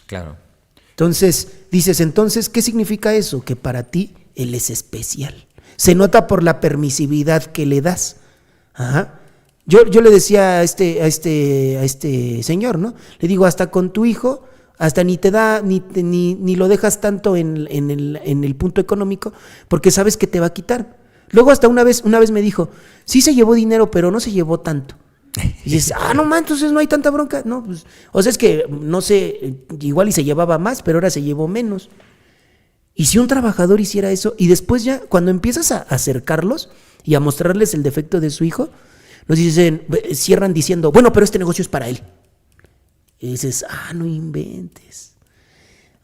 [SPEAKER 2] Claro.
[SPEAKER 1] Entonces, dices, entonces, ¿qué significa eso? Que para ti él es especial. Se nota por la permisividad que le das. Ajá. Yo le decía a este señor, ¿no? Le digo, hasta con tu hijo, hasta ni te da, ni lo dejas tanto en el punto económico, porque sabes que te va a quitar. Luego hasta una vez me dijo, sí se llevó dinero, pero no se llevó tanto. Y dices, no man, entonces no hay tanta bronca. No, pues, o sea, es que, no sé, igual y se llevaba más, pero ahora se llevó menos. Y si un trabajador hiciera eso, y después ya, cuando empiezas a acercarlos y a mostrarles el defecto de su hijo, nos dicen, cierran diciendo, bueno, pero este negocio es para él. Y dices, no inventes.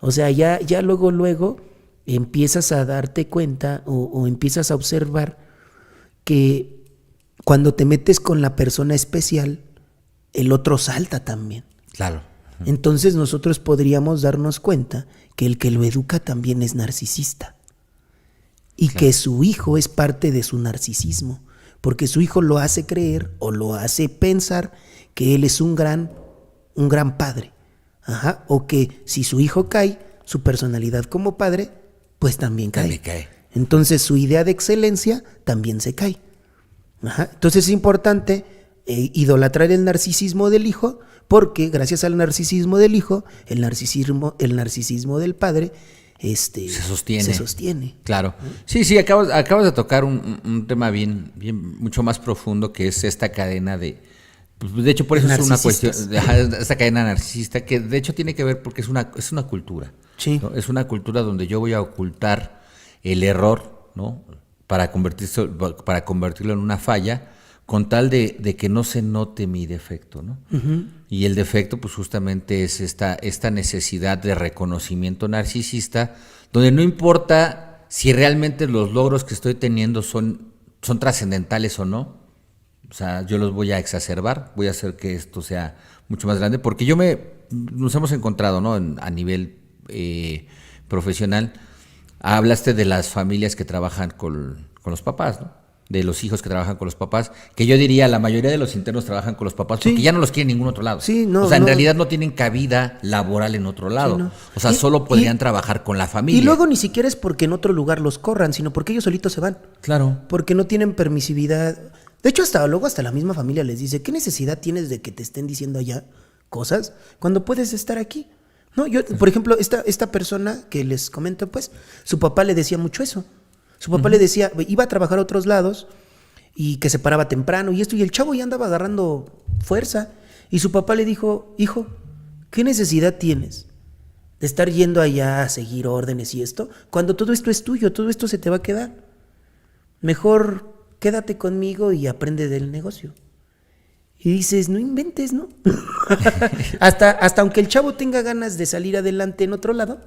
[SPEAKER 1] O sea, ya luego empiezas a darte cuenta o empiezas a observar que cuando te metes con la persona especial, el otro salta también.
[SPEAKER 2] Claro.
[SPEAKER 1] Entonces nosotros podríamos darnos cuenta que el que lo educa también es narcisista. Y claro, que su hijo es parte de su narcisismo, porque su hijo lo hace creer o lo hace pensar que él es un gran padre. Ajá. O que si su hijo cae, su personalidad como padre, pues también cae. Entonces su idea de excelencia también se cae. Ajá. Entonces es importante idolatrar el narcisismo del hijo, porque gracias al narcisismo del hijo, el narcisismo del padre se sostiene.
[SPEAKER 2] Claro. Sí, acabas de tocar un tema bien, mucho más profundo, que es esta cadena de hecho, por eso es una cuestión, esta cadena narcisista, que de hecho tiene que ver porque es una cultura.
[SPEAKER 1] Sí.
[SPEAKER 2] ¿no? Es una cultura donde yo voy a ocultar el error, ¿no? Para convertirlo en una falla, con tal de que no se note mi defecto, ¿no? Uh-huh. Y el defecto, pues justamente es esta necesidad de reconocimiento narcisista, donde no importa si realmente los logros que estoy teniendo son trascendentales o no. O sea, yo los voy a exacerbar, voy a hacer que esto sea mucho más grande, porque nos hemos encontrado, ¿no? A nivel profesional. Hablaste de las familias que trabajan con los papás, ¿no? De los hijos que trabajan con los papás, que yo diría la mayoría de los internos trabajan con los papás porque ya no los quieren en ningún otro lado.
[SPEAKER 1] Sí, no,
[SPEAKER 2] o sea, en realidad no tienen cabida laboral en otro lado. Sí, no. O sea, solo podrían trabajar con la familia.
[SPEAKER 1] Y luego ni siquiera es porque en otro lugar los corran, sino porque ellos solitos se van.
[SPEAKER 2] Claro.
[SPEAKER 1] Porque no tienen permisividad. De hecho, hasta la misma familia les dice, ¿qué necesidad tienes de que te estén diciendo allá cosas cuando puedes estar aquí? No, yo, por ejemplo, esta persona que les comento, pues, su papá le decía mucho eso. Su papá le decía, iba a trabajar a otros lados y que se paraba temprano y esto, y el chavo ya andaba agarrando fuerza. Y su papá le dijo, hijo, ¿qué necesidad tienes de estar yendo allá a seguir órdenes y esto? Cuando todo esto es tuyo, todo esto se te va a quedar. Mejor quédate conmigo y aprende del negocio. Y dices, no inventes, ¿no? hasta aunque el chavo tenga ganas de salir adelante en otro lado,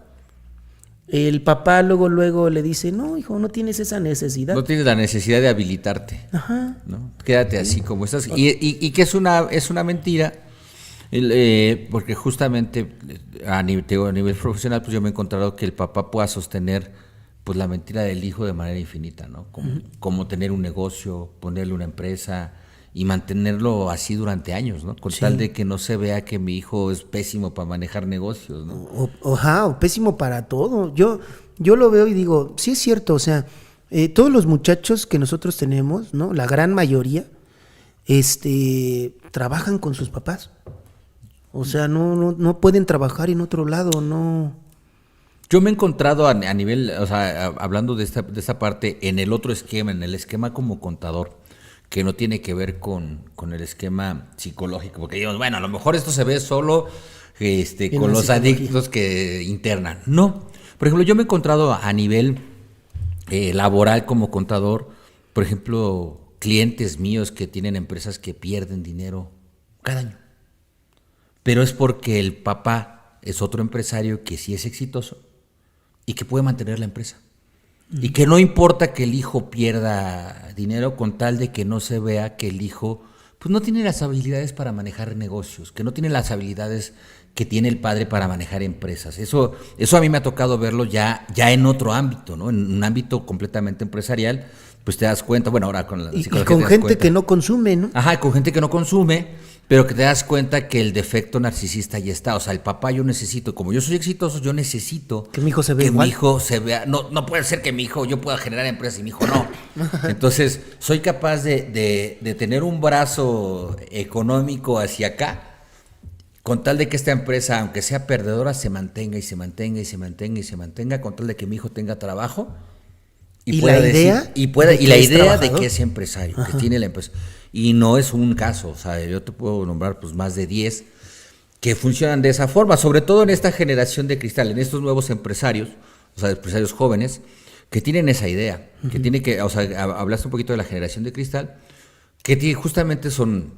[SPEAKER 1] el papá luego le dice, no, hijo, no tienes esa necesidad.
[SPEAKER 2] No tienes la necesidad de habilitarte.
[SPEAKER 1] Ajá.
[SPEAKER 2] ¿no? Quédate así como estás. Y que es una mentira, porque justamente a nivel profesional, pues yo me he encontrado que el papá pueda sostener pues la mentira del hijo de manera infinita, ¿no? Como tener un negocio, ponerle una empresa y mantenerlo así durante años, ¿no? Con tal de que no se vea que mi hijo es pésimo para manejar negocios, ¿no?
[SPEAKER 1] O pésimo para todo. Yo lo veo y digo, sí es cierto, o sea, todos los muchachos que nosotros tenemos, ¿no? La gran mayoría, trabajan con sus papás. O sea, no pueden trabajar en otro lado, no.
[SPEAKER 2] Yo me he encontrado a nivel, o sea, hablando de esta parte, en el otro esquema, en el esquema como contador, que no tiene que ver con el esquema psicológico, porque digamos, bueno, a lo mejor esto se ve solo con los adictos que internan. No, por ejemplo, yo me he encontrado a nivel laboral como contador, por ejemplo, clientes míos que tienen empresas que pierden dinero cada año, pero es porque el papá es otro empresario que sí es exitoso y que puede mantener la empresa. Y que no importa que el hijo pierda dinero con tal de que no se vea que el hijo pues no tiene las habilidades para manejar negocios, que no tiene las habilidades que tiene el padre para manejar empresas. Eso a mí me ha tocado verlo ya en otro ámbito, ¿no? En un ámbito completamente empresarial, pues te das cuenta, bueno, ahora con la psicología.
[SPEAKER 1] Y con gente que no consume, ¿no?
[SPEAKER 2] Ajá, con gente que no consume, pero que te das cuenta que el defecto narcisista ya está. O sea, el papá, yo necesito, como yo soy exitoso, yo necesito
[SPEAKER 1] que mi hijo se vea igual.
[SPEAKER 2] Mi hijo se vea. No puede ser que mi hijo, yo pueda generar empresas y mi hijo no. Entonces, soy capaz de tener un brazo económico hacia acá, con tal de que esta empresa, aunque sea perdedora, se mantenga y se mantenga y se mantenga y se mantenga, con tal de que mi hijo tenga trabajo,
[SPEAKER 1] Y la idea
[SPEAKER 2] y la idea de que es empresario, que tiene la empresa. Y no es un caso, o sea, yo te puedo nombrar pues más de 10 que funcionan de esa forma, sobre todo en esta generación de cristal, en estos nuevos empresarios, o sea, empresarios jóvenes, que tienen esa idea, que tiene que, o sea, hablaste un poquito de la generación de cristal, que justamente son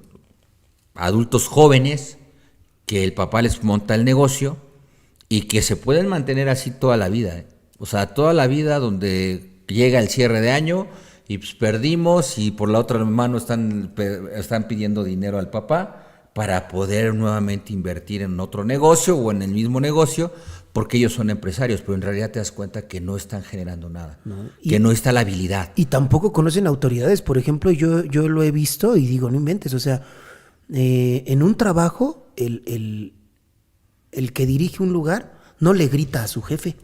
[SPEAKER 2] adultos jóvenes, que el papá les monta el negocio y que se pueden mantener así toda la vida, ¿eh? O sea, toda la vida donde llega el cierre de año y pues perdimos y por la otra mano están pidiendo dinero al papá para poder nuevamente invertir en otro negocio o en el mismo negocio, porque ellos son empresarios, pero en realidad te das cuenta que no están generando nada, que no está la habilidad.
[SPEAKER 1] Y tampoco conocen autoridades. Por ejemplo, yo lo he visto y digo, no inventes, o sea, en un trabajo, el que dirige un lugar no le grita a su jefe,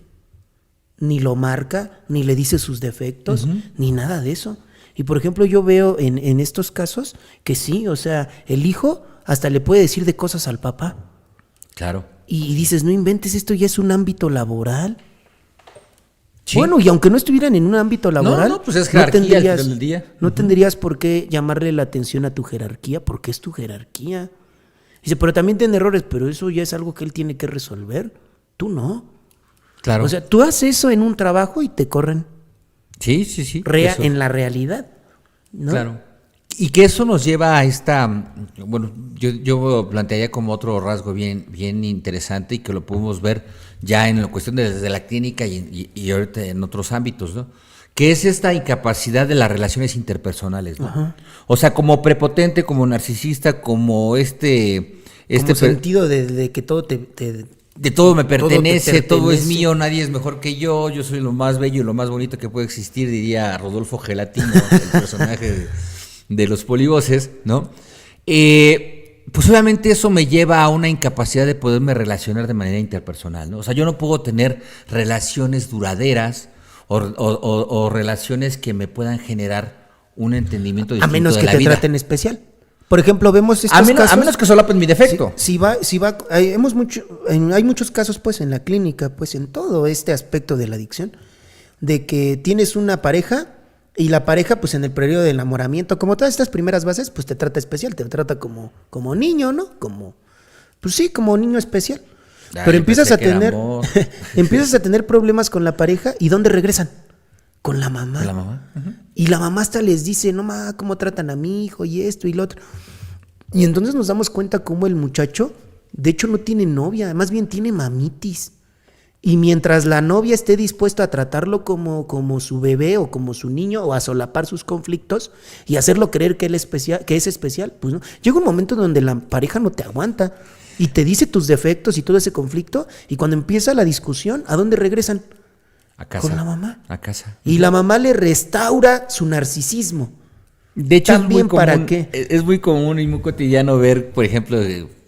[SPEAKER 1] ni lo marca, ni le dice sus defectos, ni nada de eso. Y por ejemplo, yo veo en estos casos que sí, o sea, el hijo hasta le puede decir de cosas al papá.
[SPEAKER 2] Claro.
[SPEAKER 1] Y dices, no inventes, esto ya es un ámbito laboral.
[SPEAKER 2] Sí.
[SPEAKER 1] Bueno, y aunque no estuvieran en un ámbito laboral,
[SPEAKER 2] no, pues es jerarquía al final del día.
[SPEAKER 1] No tendrías por qué llamarle la atención a tu jerarquía, porque es tu jerarquía. Dice, pero también tiene errores, pero eso ya es algo que él tiene que resolver. Tú no.
[SPEAKER 2] Claro.
[SPEAKER 1] O sea, tú haces eso en un trabajo y te corren.
[SPEAKER 2] Sí.
[SPEAKER 1] En la realidad, ¿no?
[SPEAKER 2] Claro. Y que eso nos lleva a esta, bueno, yo plantearía como otro rasgo bien interesante y que lo podemos ver ya en la cuestión desde la clínica y ahorita en otros ámbitos, ¿no? Que es esta incapacidad de las relaciones interpersonales, ¿no? Ajá. O sea, como prepotente, como narcisista, como como
[SPEAKER 1] sentido de que todo
[SPEAKER 2] de todo me pertenece, todo es mío, nadie es mejor que yo soy lo más bello y lo más bonito que puede existir, diría Rodolfo Gelatino, el personaje de los polivoces, ¿no? Pues obviamente eso me lleva a una incapacidad de poderme relacionar de manera interpersonal, ¿no? O sea, yo no puedo tener relaciones duraderas o relaciones que me puedan generar un entendimiento distinto
[SPEAKER 1] a menos
[SPEAKER 2] de
[SPEAKER 1] que
[SPEAKER 2] la
[SPEAKER 1] te
[SPEAKER 2] vida.
[SPEAKER 1] traten especial. Por ejemplo, vemos estos casos.
[SPEAKER 2] A menos que solapen mi defecto.
[SPEAKER 1] Hay muchos casos, pues, en la clínica, pues, en todo este aspecto de la adicción, de que tienes una pareja y la pareja, pues, en el periodo de enamoramiento, como todas estas primeras bases, pues, te trata especial, te trata como niño, ¿no? Pues sí, como niño especial. Pero empiezas a tener problemas con la pareja y ¿dónde regresan? Con la mamá.
[SPEAKER 2] Con la mamá. Uh-huh.
[SPEAKER 1] Y la mamá hasta les dice, no ma, ¿cómo tratan a mi hijo? Y esto y lo otro. Y entonces nos damos cuenta cómo el muchacho, de hecho, no tiene novia, más bien tiene mamitis. Y mientras la novia esté dispuesta a tratarlo como su bebé o como su niño o a solapar sus conflictos y hacerlo creer que es especial, pues no. Llega un momento donde la pareja no te aguanta y te dice tus defectos y todo ese conflicto, y cuando empieza la discusión, ¿a dónde regresan?
[SPEAKER 2] A casa.
[SPEAKER 1] Con la mamá.
[SPEAKER 2] A casa.
[SPEAKER 1] Y la mamá le restaura su narcisismo.
[SPEAKER 2] De hecho,
[SPEAKER 1] ¿También para qué?
[SPEAKER 2] Es muy común y muy cotidiano ver, por ejemplo,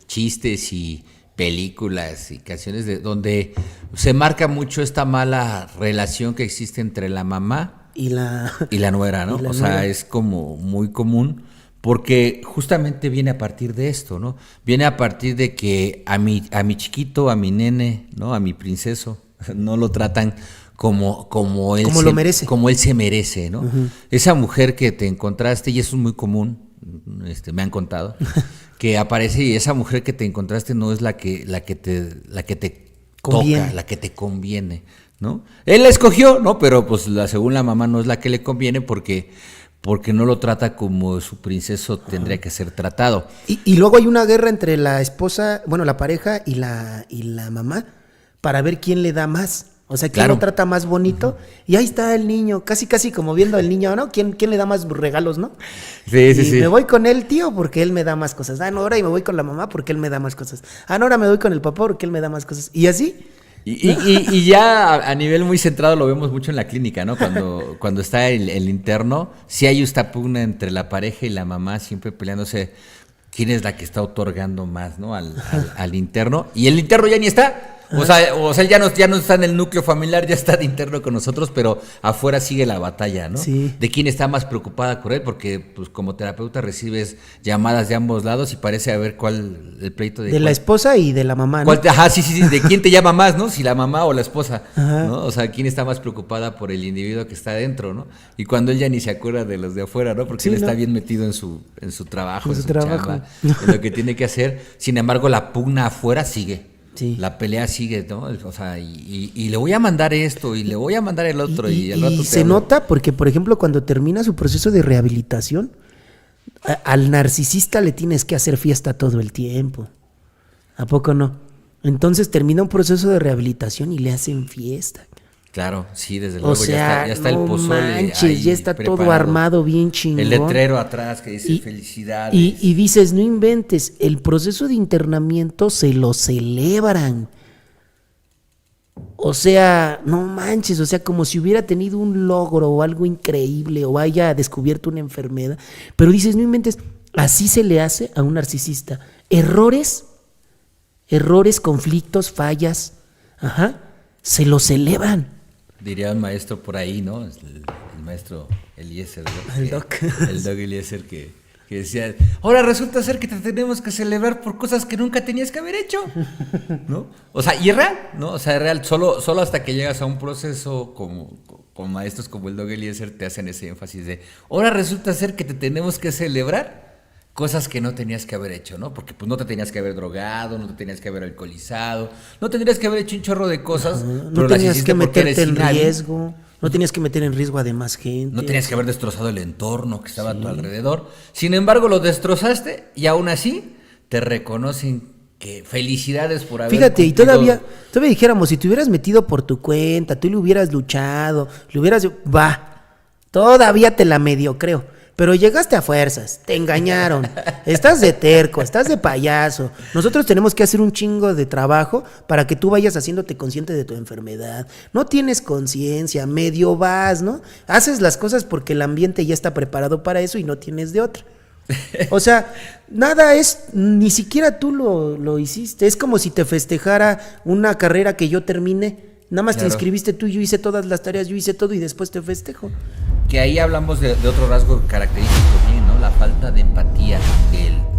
[SPEAKER 2] chistes y películas y canciones donde se marca mucho esta mala relación que existe entre la mamá y la nuera, ¿no? O sea, es como muy común porque justamente viene a partir de esto, ¿no? Viene a partir de que a mi chiquito, a mi nene, ¿no? A mi princeso, no lo tratan como él
[SPEAKER 1] lo merece.
[SPEAKER 2] Como él se merece, ¿no? Uh-huh. Esa mujer que te encontraste, y eso es muy común, me han contado, que aparece y esa mujer que te encontraste no es la que te
[SPEAKER 1] conviene.
[SPEAKER 2] Toca, la que te conviene, ¿no? Él la escogió, ¿no? Pero pues según la mamá no es la que le conviene porque no lo trata como su princeso tendría que ser tratado.
[SPEAKER 1] Y luego hay una guerra entre la esposa, bueno, la pareja y la mamá para ver quién le da más. O sea, ¿quién lo trata más bonito? Uh-huh. Y ahí está el niño, casi como viendo al niño, ¿no? ¿Quién le da más regalos, no?
[SPEAKER 2] Sí.
[SPEAKER 1] Me voy con el tío porque él me da más cosas. No, ahora me voy con la mamá porque él me da más cosas. No, ahora me voy con el papá porque él me da más cosas. Y así.
[SPEAKER 2] Y ya a nivel muy centrado lo vemos mucho en la clínica, ¿no? Cuando está el interno, sí hay esta pugna entre la pareja y la mamá, siempre peleándose quién es la que está otorgando más, ¿no? Al interno. Y el interno ya ni está. O sea, ya no está en el núcleo familiar, ya está de interno con nosotros, pero afuera sigue la batalla, ¿no?
[SPEAKER 1] Sí.
[SPEAKER 2] De quién está más preocupada por él, porque pues como terapeuta recibes llamadas de ambos lados y parece haber cuál el pleito
[SPEAKER 1] de la esposa y de la mamá, ¿no?
[SPEAKER 2] Ajá, sí, de quién te llama más, ¿no? Si la mamá o la esposa,
[SPEAKER 1] Ajá.
[SPEAKER 2] ¿no? O sea, quién está más preocupada por el individuo que está adentro, ¿no? Y cuando él ya ni se acuerda de los de afuera, ¿no? Porque
[SPEAKER 1] Sí,
[SPEAKER 2] él está
[SPEAKER 1] ¿no?
[SPEAKER 2] bien metido en su trabajo,
[SPEAKER 1] En
[SPEAKER 2] en
[SPEAKER 1] su
[SPEAKER 2] su
[SPEAKER 1] trabajo.
[SPEAKER 2] chamba, en lo que tiene que hacer. Sin embargo, la pugna afuera sigue.
[SPEAKER 1] Sí.
[SPEAKER 2] La pelea sigue, ¿no? O sea, y le voy a mandar esto, y le voy a mandar el otro, y al rato
[SPEAKER 1] y
[SPEAKER 2] te
[SPEAKER 1] se
[SPEAKER 2] hablo.
[SPEAKER 1] nota porque, por ejemplo, cuando termina su proceso de rehabilitación, al narcisista le tienes que hacer fiesta todo el tiempo. ¿A poco no? Entonces termina un proceso de rehabilitación y le hacen fiesta.
[SPEAKER 2] Claro, sí, desde
[SPEAKER 1] O
[SPEAKER 2] luego,
[SPEAKER 1] sea,
[SPEAKER 2] ya está el
[SPEAKER 1] no
[SPEAKER 2] pozole
[SPEAKER 1] manches,
[SPEAKER 2] ahí
[SPEAKER 1] ya está todo
[SPEAKER 2] preparado.
[SPEAKER 1] armado bien chingón.
[SPEAKER 2] El letrero atrás que dice
[SPEAKER 1] Y-
[SPEAKER 2] felicidades.
[SPEAKER 1] Y dices, no inventes, el proceso de internamiento se lo celebran. O sea, no manches, o sea, como si hubiera tenido un logro o algo increíble o haya descubierto una enfermedad. Pero dices, no inventes, así se le hace a un narcisista. Errores, conflictos, fallas, ajá, se lo celebran.
[SPEAKER 2] Diría un maestro por ahí, ¿no? El maestro Eliezer, ¿no?
[SPEAKER 1] El doc.
[SPEAKER 2] El doc Eliezer que decía, ahora resulta ser que te tenemos que celebrar por cosas que nunca tenías que haber hecho, ¿no? O sea, y es real, ¿no? O sea, es real, solo hasta que llegas a un proceso con maestros como el doc Eliezer te hacen ese énfasis de, ahora resulta ser que te tenemos que celebrar cosas que no tenías que haber hecho, ¿no? Porque pues no te tenías que haber drogado, no te tenías que haber alcoholizado, no tendrías que haber hecho un chorro de cosas,
[SPEAKER 1] No
[SPEAKER 2] pero las
[SPEAKER 1] tenías
[SPEAKER 2] hiciste
[SPEAKER 1] que
[SPEAKER 2] porque
[SPEAKER 1] meterte
[SPEAKER 2] eres
[SPEAKER 1] en
[SPEAKER 2] inhábil.
[SPEAKER 1] riesgo, no tenías que meter en riesgo a demás gente.
[SPEAKER 2] No tenías que haber destrozado el entorno que estaba a tu alrededor. Sin embargo, lo destrozaste y aún así te reconocen que felicidades por haber
[SPEAKER 1] Fíjate, y
[SPEAKER 2] cumplido.
[SPEAKER 1] todavía dijéramos, si te hubieras metido por tu cuenta, tú le hubieras luchado, todavía te la medio creo. Pero llegaste a fuerzas, te engañaron, estás de terco, estás de payaso. Nosotros tenemos que hacer un chingo de trabajo para que tú vayas haciéndote consciente de tu enfermedad. No tienes conciencia, medio vas, ¿no? Haces las cosas porque el ambiente ya está preparado para eso y no tienes de otra. O sea, nada es, ni siquiera tú lo hiciste. Es como si te festejara una carrera que yo terminé. Nada más
[SPEAKER 2] Claro.
[SPEAKER 1] te inscribiste tú, yo hice todas las tareas, yo hice todo y después te festejo.
[SPEAKER 2] Que ahí hablamos de otro rasgo característico bien, ¿no? La falta de empatía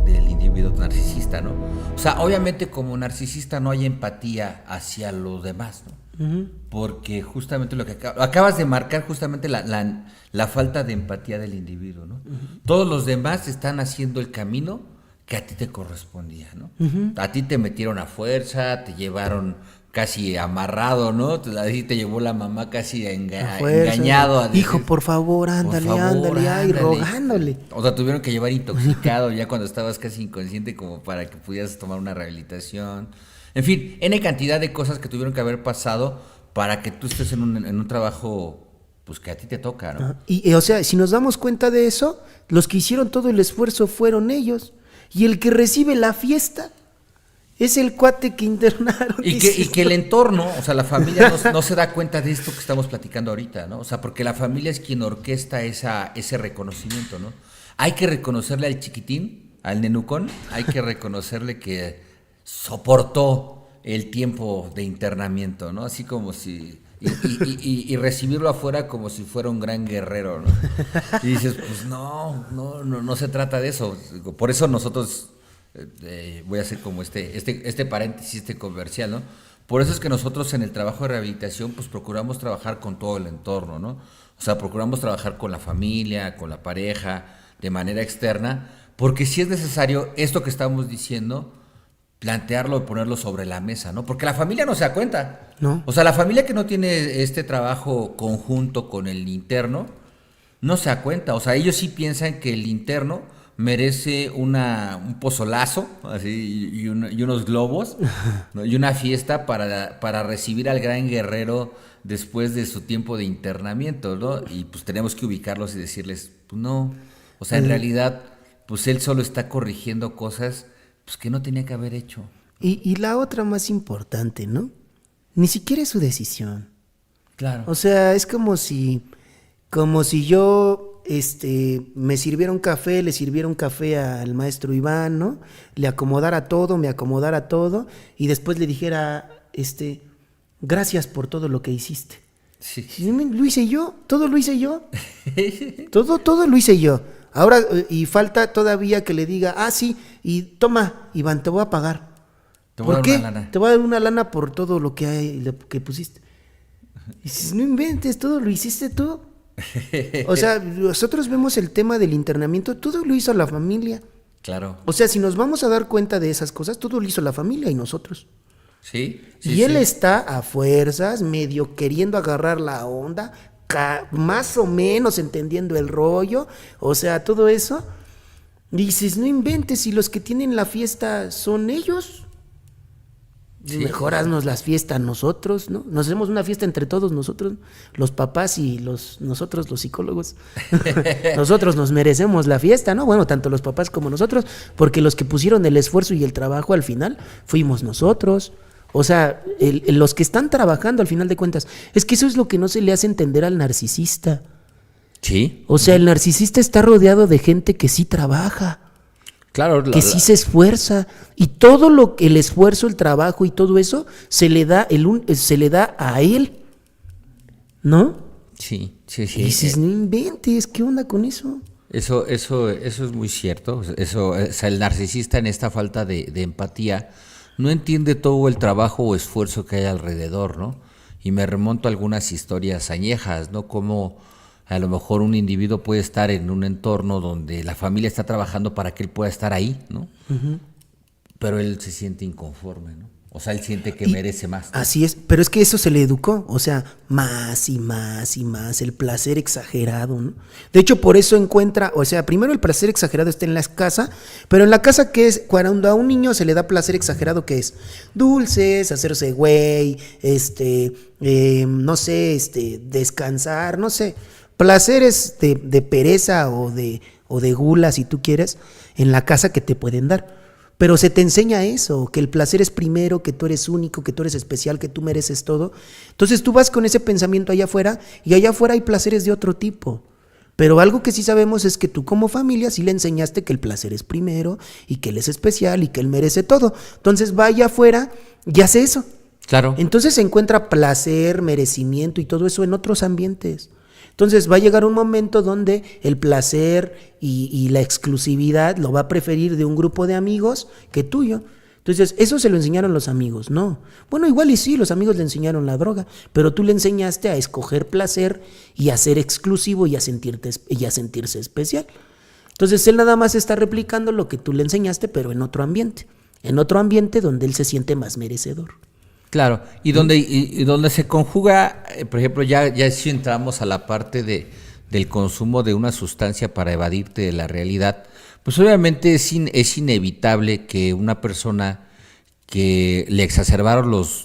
[SPEAKER 2] del individuo narcisista, ¿no? O sea, obviamente como narcisista no hay empatía hacia los demás, ¿no? Porque justamente lo que acabas de marcar, justamente la falta de empatía del individuo, ¿no? Todos los demás están haciendo el camino que a ti te correspondía, ¿no? A ti te metieron a fuerza, te llevaron casi amarrado, ¿no? Ahí te llevó la mamá casi
[SPEAKER 1] A fuerza,
[SPEAKER 2] engañado. A decir,
[SPEAKER 1] hijo, por favor, ándale, ándale, ay, rogándole.
[SPEAKER 2] O sea, tuvieron que llevar intoxicado ya cuando estabas casi inconsciente como para que pudieras tomar una rehabilitación. En fin, N cantidad de cosas que tuvieron que haber pasado para que tú estés en un trabajo pues que a ti te toca, ¿no?
[SPEAKER 1] Ajá. Y o sea, si nos damos cuenta de eso, los que hicieron todo el esfuerzo fueron ellos. Y el que recibe la fiesta es el cuate que internaron.
[SPEAKER 2] Y que el entorno, o sea, la familia no se da cuenta de esto que estamos platicando ahorita, ¿no? O sea, porque la familia es quien orquesta ese reconocimiento, ¿no? Hay que reconocerle al chiquitín, al nenucón, hay que reconocerle que soportó el tiempo de internamiento, ¿no? Así como si... Y recibirlo afuera como si fuera un gran guerrero, ¿no? Y dices, pues no se trata de eso. Por eso nosotros... voy a hacer como este paréntesis, comercial, ¿no? Por eso es que nosotros en el trabajo de rehabilitación pues procuramos trabajar con todo el entorno, ¿no? O sea, procuramos trabajar con la familia, con la pareja, de manera externa, porque si es necesario esto que estamos diciendo, plantearlo, ponerlo sobre la mesa, ¿no? Porque la familia no se da cuenta.
[SPEAKER 1] No.
[SPEAKER 2] O sea, la familia que no tiene este trabajo conjunto con el interno, no se da cuenta. O sea, ellos sí piensan que el interno merece un pozolazo así, y unos globos, ¿no? Y una fiesta para recibir al gran guerrero después de su tiempo de internamiento, ¿no? Y pues tenemos que ubicarlos y decirles, pues no, o sea, en realidad, pues él solo está corrigiendo cosas pues que no tenía que haber hecho.
[SPEAKER 1] Y la otra más importante, ¿no? Ni siquiera es su decisión.
[SPEAKER 2] Claro.
[SPEAKER 1] O sea, es como si yo me sirviera un café, le sirviera un café al maestro Iván, ¿no? Le acomodara todo, me acomodara todo, y después le dijera, gracias por todo lo que hiciste.
[SPEAKER 2] Sí.
[SPEAKER 1] Lo hice yo, todo lo hice yo. Todo lo hice yo. Ahora, y falta todavía que le diga, sí, y toma, Iván, te voy a pagar. ¿Por qué? Te voy a dar una lana por todo lo que pusiste. Y dices, no inventes, todo lo hiciste tú. O sea, nosotros vemos el tema del internamiento, todo lo hizo la familia.
[SPEAKER 2] Claro.
[SPEAKER 1] O sea, si nos vamos a dar cuenta de esas cosas, todo lo hizo la familia y nosotros.
[SPEAKER 2] Sí.
[SPEAKER 1] Y él está a fuerzas, medio queriendo agarrar la onda, más o menos entendiendo el rollo, o sea, todo eso. Dices, no inventes, si los que tienen la fiesta son ellos. Sí, mejor haznos las fiestas nosotros, ¿no? Nos hacemos una fiesta entre todos nosotros, los papás y nosotros los psicólogos. Nosotros nos merecemos la fiesta, ¿no? Bueno, tanto los papás como nosotros, porque los que pusieron el esfuerzo y el trabajo al final fuimos nosotros. O sea, los que están trabajando al final de cuentas, es que eso es lo que no se le hace entender al narcisista.
[SPEAKER 2] Sí.
[SPEAKER 1] O sea, el narcisista está rodeado de gente que sí trabaja.
[SPEAKER 2] Claro,
[SPEAKER 1] que sí se esfuerza, y todo el esfuerzo, el trabajo y todo eso se le da a él, ¿no?
[SPEAKER 2] Sí.
[SPEAKER 1] Y dices, no inventes, ¿qué onda con eso?
[SPEAKER 2] Eso es muy cierto. O sea, el narcisista en esta falta de empatía no entiende todo el trabajo o esfuerzo que hay alrededor, ¿no? Y me remonto a algunas historias añejas, ¿no? Como a lo mejor un individuo puede estar en un entorno donde la familia está trabajando para que él pueda estar ahí, ¿no? Uh-huh. Pero él se siente inconforme, ¿no? O sea, él siente que merece más, ¿no?
[SPEAKER 1] Así es, pero es que eso se le educó, o sea, más y más y más, el placer exagerado, ¿no? De hecho, por eso encuentra, o sea, primero el placer exagerado está en la casa, pero en la casa, ¿qué es? Cuando a un niño se le da placer exagerado, ¿qué es? Dulces, hacerse güey, no sé, descansar, no sé. Placeres de pereza o de gula, si tú quieres, en la casa que te pueden dar. Pero se te enseña eso, que el placer es primero, que tú eres único, que tú eres especial, que tú mereces todo. Entonces tú vas con ese pensamiento allá afuera, y allá afuera hay placeres de otro tipo. Pero algo que sí sabemos es que tú como familia sí le enseñaste que el placer es primero, y que él es especial, y que él merece todo. Entonces va allá afuera y hace eso.
[SPEAKER 2] Claro.
[SPEAKER 1] Entonces se encuentra placer, merecimiento y todo eso en otros ambientes. Entonces va a llegar un momento donde el placer y la exclusividad lo va a preferir de un grupo de amigos que tuyo. Entonces, eso se lo enseñaron los amigos, no. Bueno, igual y sí, los amigos le enseñaron la droga, pero tú le enseñaste a escoger placer y a ser exclusivo y a sentirse especial. Entonces, él nada más está replicando lo que tú le enseñaste, pero en otro ambiente donde él se siente más merecedor.
[SPEAKER 2] Claro, y donde se conjuga, por ejemplo, ya si entramos a la parte del consumo de una sustancia para evadirte de la realidad, pues obviamente es inevitable que una persona que le exacerbaron los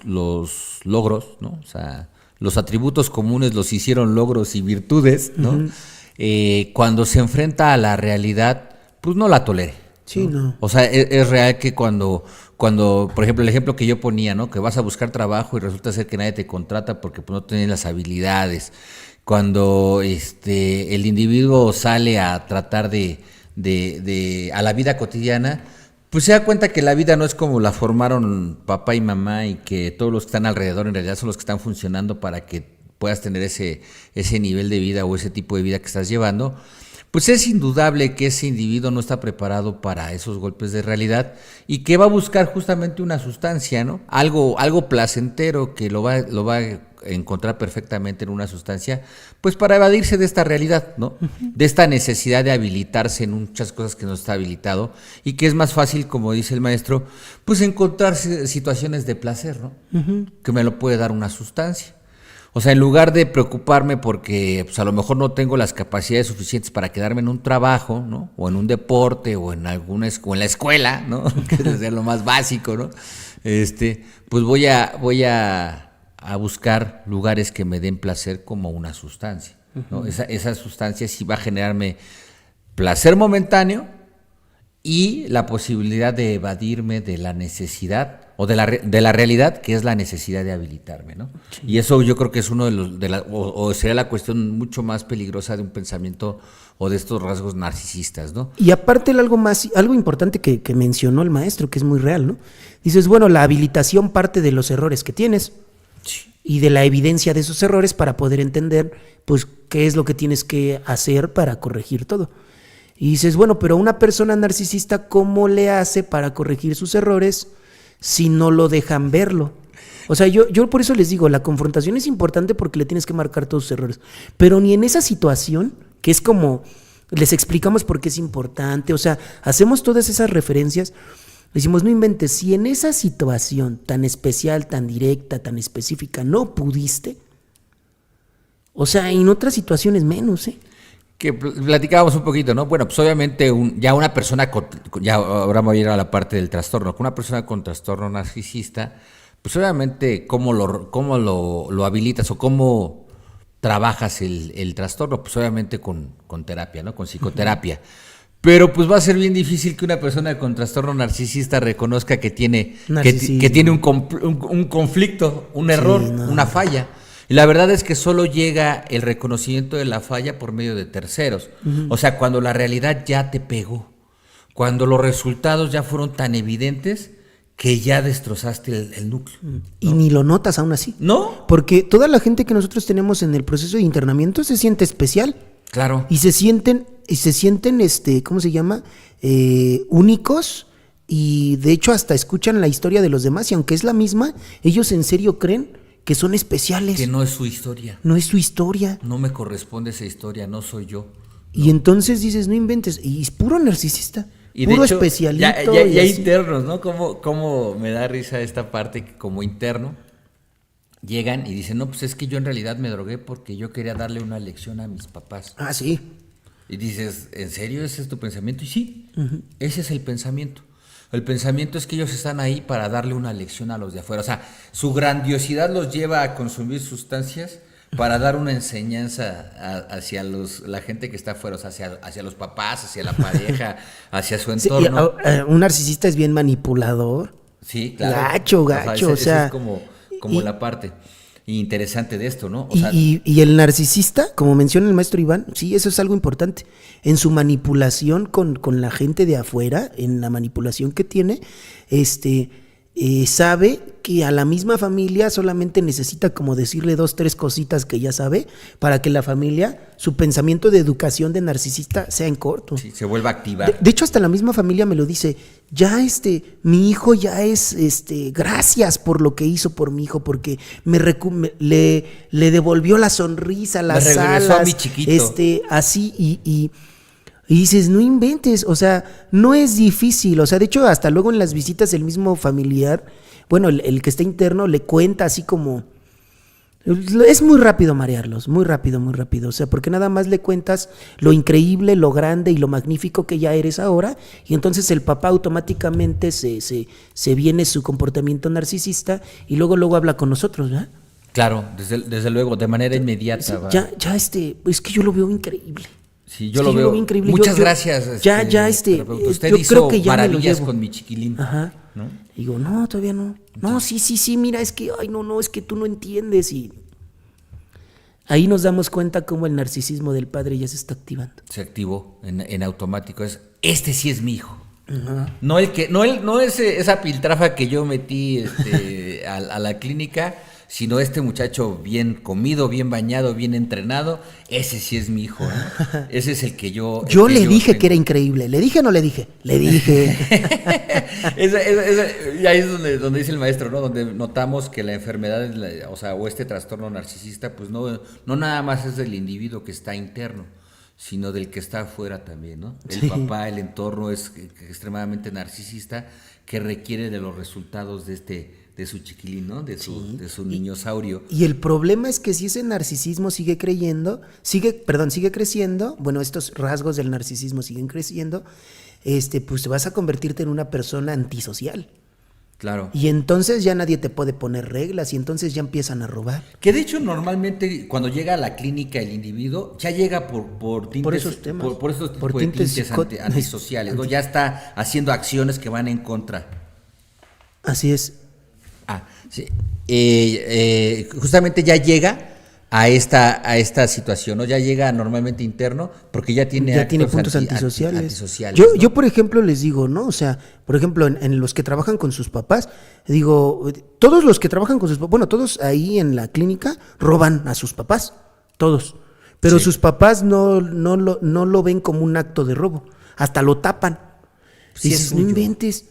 [SPEAKER 2] logros, ¿no? O sea, los atributos comunes los hicieron logros y virtudes, ¿no? Uh-huh. Cuando se enfrenta a la realidad, pues no la tolere.
[SPEAKER 1] Sí, no.
[SPEAKER 2] O sea, es real que cuando, por ejemplo, el ejemplo que yo ponía, ¿no? Que vas a buscar trabajo y resulta ser que nadie te contrata porque pues, no tienes las habilidades. Cuando el individuo sale a tratar a la vida cotidiana, pues se da cuenta que la vida no es como la formaron papá y mamá y que todos los que están alrededor en realidad son los que están funcionando para que puedas tener ese nivel de vida o ese tipo de vida que estás llevando. Pues es indudable que ese individuo no está preparado para esos golpes de realidad y que va a buscar justamente una sustancia, ¿no? Algo placentero que lo va a encontrar perfectamente en una sustancia, pues para evadirse de esta realidad, ¿no? Uh-huh. De esta necesidad de habilitarse en muchas cosas que no está habilitado y que es más fácil, como dice el maestro, pues encontrar situaciones de placer, ¿no? Uh-huh. Que me lo puede dar una sustancia. O sea, en lugar de preocuparme porque pues, a lo mejor no tengo las capacidades suficientes para quedarme en un trabajo, ¿no? O en un deporte, o en o en la escuela, ¿no? Que es lo más básico, ¿no? Pues voy a buscar lugares que me den placer como una sustancia, ¿no? Uh-huh. Esa sustancia sí va a generarme placer momentáneo y la posibilidad de evadirme de la necesidad o de la realidad, que es la necesidad de habilitarme, ¿no? Sí. Y eso yo creo que es uno de los, o sería la cuestión mucho más peligrosa de un pensamiento o de estos rasgos narcisistas, ¿no?
[SPEAKER 1] Y aparte algo importante que mencionó el maestro, que es muy real, ¿no? Dices, bueno, la habilitación parte de los errores que tienes y de la evidencia de esos errores para poder entender, pues, qué es lo que tienes que hacer para corregir todo. Y dices, bueno, pero una persona narcisista, ¿cómo le hace para corregir sus errores si no lo dejan verlo? O sea, yo por eso les digo, la confrontación es importante porque le tienes que marcar todos sus errores. Pero ni en esa situación, que es como, les explicamos por qué es importante, o sea, hacemos todas esas referencias, decimos, no inventes, si en esa situación tan especial, tan directa, tan específica, no pudiste, o sea, en otras situaciones menos, ¿eh?
[SPEAKER 2] Que platicábamos un poquito, ¿no? Bueno, pues obviamente ya una persona, ya ahora voy a ir a la parte del trastorno, una persona con trastorno narcisista, pues obviamente cómo lo habilitas o cómo trabajas el trastorno, pues obviamente con terapia, ¿no? Con psicoterapia. Pero pues va a ser bien difícil que una persona con trastorno narcisista reconozca que tiene un conflicto, un error, una falla. Y la verdad es que solo llega el reconocimiento de la falla por medio de terceros. O sea, cuando la realidad ya te pegó, cuando los resultados ya fueron tan evidentes que ya destrozaste el núcleo, ¿no?
[SPEAKER 1] Y ni lo notas aún así.
[SPEAKER 2] ¿No?
[SPEAKER 1] Porque toda la gente que nosotros tenemos en el proceso de internamiento se siente especial.
[SPEAKER 2] Claro.
[SPEAKER 1] Y se sienten, ¿cómo se llama? Únicos. Y de hecho hasta escuchan la historia de los demás. Y aunque es la misma, ellos en serio creen que son especiales.
[SPEAKER 2] Que no es su historia.
[SPEAKER 1] No es su historia.
[SPEAKER 2] No me corresponde esa historia, no soy yo.
[SPEAKER 1] Y entonces dices, no inventes. Y es puro narcisista.
[SPEAKER 2] Y
[SPEAKER 1] puro
[SPEAKER 2] de hecho,
[SPEAKER 1] especialito.
[SPEAKER 2] Ya internos, ¿no? Cómo me da risa esta parte que como interno llegan y dicen, no, pues es que yo en realidad me drogué porque yo quería darle una lección a mis papás.
[SPEAKER 1] Ah, sí.
[SPEAKER 2] Y dices, ¿en serio ese es tu pensamiento? Y sí, ese es el pensamiento. El pensamiento es que ellos están ahí para darle una lección a los de afuera. O sea, su grandiosidad los lleva a consumir sustancias para dar una enseñanza hacia la gente que está afuera, o sea, hacia los papás, hacia la pareja, hacia su entorno.
[SPEAKER 1] Sí, un narcisista es bien manipulador.
[SPEAKER 2] Sí, claro.
[SPEAKER 1] Gacho, o sea.
[SPEAKER 2] Es como la parte interesante de esto, ¿no?
[SPEAKER 1] Y el narcisista, como menciona el maestro Iván, sí, eso es algo importante. En su manipulación con la gente de afuera, en la manipulación que tiene, sabe que a la misma familia solamente necesita como decirle 2, 3 cositas que ya sabe para que la familia, su pensamiento de educación de narcisista sea en corto.
[SPEAKER 2] Sí, se vuelva a activar.
[SPEAKER 1] De hecho, hasta la misma familia me lo dice, ya mi hijo ya es, gracias por lo que hizo por mi hijo, porque le devolvió la sonrisa, las alas. Me regresó a mi chiquito. Así, y dices, no inventes, o sea, no es difícil, o sea, de hecho, hasta luego en las visitas el mismo familiar, bueno, el que está interno le cuenta así como, es muy rápido marearlos, muy rápido, o sea, porque nada más le cuentas lo increíble, lo grande y lo magnífico que ya eres ahora, y entonces el papá automáticamente se viene su comportamiento narcisista y luego habla con nosotros, ¿verdad?
[SPEAKER 2] Claro, desde luego, de manera inmediata.
[SPEAKER 1] Ya, es que yo lo veo increíble.
[SPEAKER 2] Sí, yo lo veo increíble. Muchas gracias. Usted
[SPEAKER 1] yo
[SPEAKER 2] hizo
[SPEAKER 1] creo que ya
[SPEAKER 2] maravillas con mi chiquilín.
[SPEAKER 1] Ajá. ¿No? Digo, no, todavía no. No, sí, mira, es que, es que tú no entiendes. Y ahí nos damos cuenta cómo el narcisismo del padre ya se está activando.
[SPEAKER 2] Se activó en automático. Este sí es mi hijo. Ajá. No es esa piltrafa que yo metí a la clínica, sino este muchacho bien comido, bien bañado, bien entrenado, ese sí es mi hijo, ¿no? Ese es el que yo...
[SPEAKER 1] Yo le dije que era increíble. ¿Le dije o no le dije? Le dije.
[SPEAKER 2] Y ahí es donde dice el maestro, ¿no? Donde notamos que la enfermedad, o este trastorno narcisista, pues no nada más es del individuo que está interno, sino del que está afuera también, ¿no? El papá, el entorno es extremadamente narcisista, que requiere de los resultados de su chiquilín, ¿no? De su niñosaurio.
[SPEAKER 1] Y el problema es que si ese narcisismo sigue creciendo, bueno, estos rasgos del narcisismo siguen creciendo, pues vas a convertirte en una persona antisocial.
[SPEAKER 2] Claro.
[SPEAKER 1] Y entonces ya nadie te puede poner reglas y entonces ya empiezan a robar.
[SPEAKER 2] Que de hecho normalmente cuando llega a la clínica el individuo ya llega por tintes,
[SPEAKER 1] por esos temas,
[SPEAKER 2] por esos tipos de tintes antisociales, ¿no? Ya está haciendo acciones que van en contra.
[SPEAKER 1] Así es.
[SPEAKER 2] Sí. Justamente ya llega a esta situación, ¿no? Ya llega normalmente interno porque ya tiene
[SPEAKER 1] puntos antisociales.
[SPEAKER 2] antisociales, ¿no?
[SPEAKER 1] Yo, por ejemplo, les digo, ¿no? O sea, por ejemplo, en los que trabajan con sus papás, digo, todos los que trabajan con sus papás, bueno, todos ahí en la clínica roban a sus papás, todos. Pero sus papás no lo ven como un acto de robo, hasta lo tapan.
[SPEAKER 2] Sí,
[SPEAKER 1] dices, no inventes.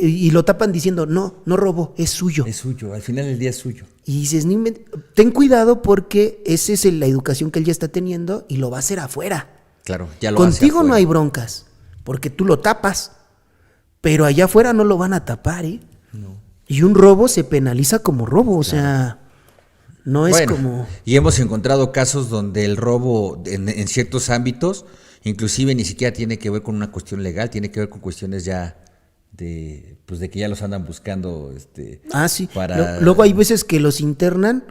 [SPEAKER 1] Y lo tapan diciendo, no robó, es suyo.
[SPEAKER 2] Es suyo, al final del día es suyo.
[SPEAKER 1] Y dices, no inventes. Ten cuidado porque esa es la educación que él ya está teniendo y lo va a hacer afuera.
[SPEAKER 2] Claro, ya lo hace
[SPEAKER 1] Contigo
[SPEAKER 2] afuera.
[SPEAKER 1] no hay broncas, porque tú lo tapas, pero allá afuera no lo van a tapar, ¿eh?
[SPEAKER 2] No.
[SPEAKER 1] Y un robo se penaliza como robo, o sea, no es como...
[SPEAKER 2] Y hemos encontrado casos donde el robo en ciertos ámbitos, inclusive ni siquiera tiene que ver con una cuestión legal, tiene que ver con cuestiones ya de que ya los andan buscando.
[SPEAKER 1] Sí.
[SPEAKER 2] Para...
[SPEAKER 1] Luego hay veces que los internan,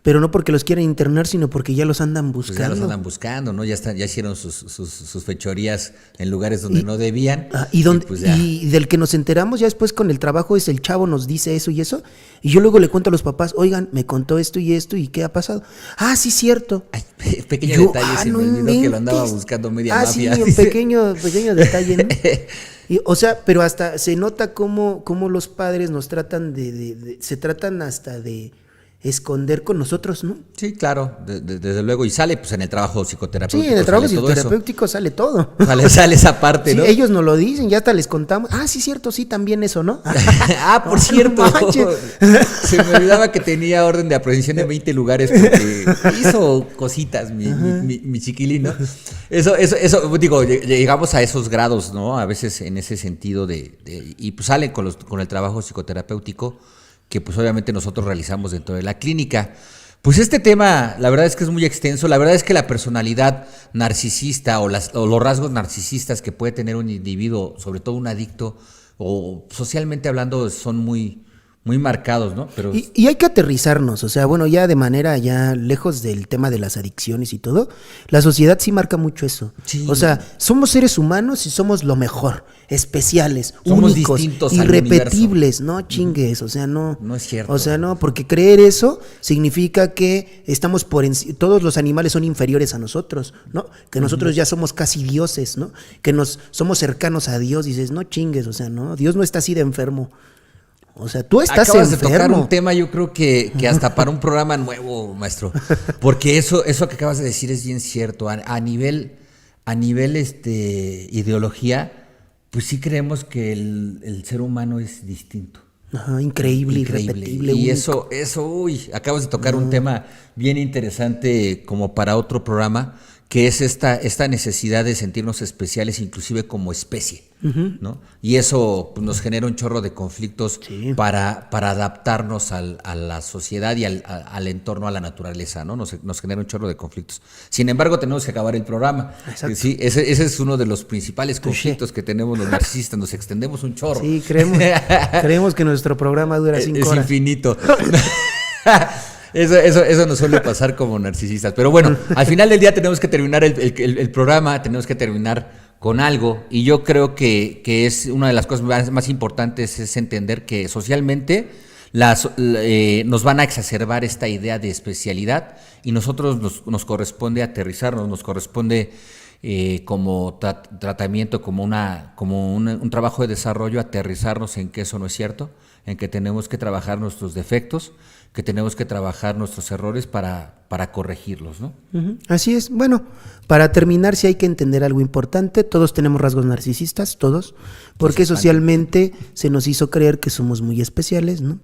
[SPEAKER 1] pero no porque los quieren internar, sino porque ya los andan buscando.
[SPEAKER 2] Pues ya los andan buscando, ¿no? Ya hicieron sus fechorías en lugares donde no debían.
[SPEAKER 1] Y del que nos enteramos ya después con el trabajo es el chavo nos dice eso y eso, y yo luego le cuento a los papás, oigan, me contó esto, y ¿qué ha pasado? Sí, cierto.
[SPEAKER 2] Ay, pequeño detalle, se me olvidó que lo andaba buscando media mafia.
[SPEAKER 1] Sí, un pequeño detalle, ¿no? O sea, pero hasta se nota cómo los padres nos tratan se tratan hasta de esconder con nosotros, ¿no?
[SPEAKER 2] Sí, claro, desde luego, y sale pues en el trabajo psicoterapéutico.
[SPEAKER 1] Sí, en el trabajo psicoterapéutico sale todo.
[SPEAKER 2] Sale esa parte, ¿no?
[SPEAKER 1] Sí, ellos nos lo dicen, ya hasta les contamos. Sí, cierto, sí, también eso, ¿no?
[SPEAKER 2] Por cierto, se me olvidaba que tenía orden de aprehensión en 20 lugares porque hizo cositas mi chiquilín, ¿no? Eso, digo, llegamos a esos grados, ¿no? A veces en ese sentido y pues sale con el trabajo psicoterapéutico que pues obviamente nosotros realizamos dentro de la clínica. Pues este tema, la verdad es que es muy extenso, la verdad es que la personalidad narcisista o los rasgos narcisistas que puede tener un individuo, sobre todo un adicto, o socialmente hablando, son muy, muy marcados, ¿no? Pero...
[SPEAKER 1] Y hay que aterrizarnos, o sea, bueno, ya de manera ya lejos del tema de las adicciones y todo, la sociedad sí marca mucho eso.
[SPEAKER 2] Sí.
[SPEAKER 1] O sea, somos seres humanos y somos lo mejor, especiales,
[SPEAKER 2] somos
[SPEAKER 1] únicos,
[SPEAKER 2] distintos
[SPEAKER 1] irrepetibles, no chingues, o sea, no.
[SPEAKER 2] No es cierto.
[SPEAKER 1] O sea, no, porque creer eso significa que estamos todos los animales son inferiores a nosotros, ¿no? Que nosotros ya somos casi dioses, ¿no? Que somos cercanos a Dios, dices, no chingues, o sea, no, Dios no está así de enfermo. O sea, tú estás
[SPEAKER 2] Acabas
[SPEAKER 1] enfermo.
[SPEAKER 2] de tocar un tema, yo creo que hasta para un programa nuevo, maestro. Porque eso que acabas de decir es bien cierto. A nivel ideología, pues sí creemos que el ser humano es distinto.
[SPEAKER 1] Increíble, irrepetible.
[SPEAKER 2] Y único. Eso, acabas de tocar un tema bien interesante como para otro programa, que es esta necesidad de sentirnos especiales, inclusive como especie, ¿no? Y eso pues, nos genera un chorro de conflictos para adaptarnos a la sociedad y al entorno, a la naturaleza, ¿no? Nos genera un chorro de conflictos. Sin embargo, tenemos que acabar el programa.
[SPEAKER 1] Exacto.
[SPEAKER 2] Sí, ese es uno de los principales conflictos que tenemos los narcisistas, nos extendemos un chorro.
[SPEAKER 1] Sí, creemos que nuestro programa dura 5 horas.
[SPEAKER 2] Es infinito. Eso nos suele pasar como narcisistas. Pero bueno, al final del día tenemos que terminar el programa, tenemos que terminar con algo. Y yo creo que es una de las cosas más importantes es entender que socialmente nos van a exacerbar esta idea de especialidad y nosotros nos corresponde aterrizarnos, nos corresponde como tratamiento, como un trabajo de desarrollo, aterrizarnos en que eso no es cierto, en que tenemos que trabajar nuestros defectos, que tenemos que trabajar nuestros errores para corregirlos, ¿no?
[SPEAKER 1] Así es. Bueno, para terminar, sí hay que entender algo importante. Todos tenemos rasgos narcisistas, todos, porque socialmente se nos hizo creer que somos muy especiales, ¿no?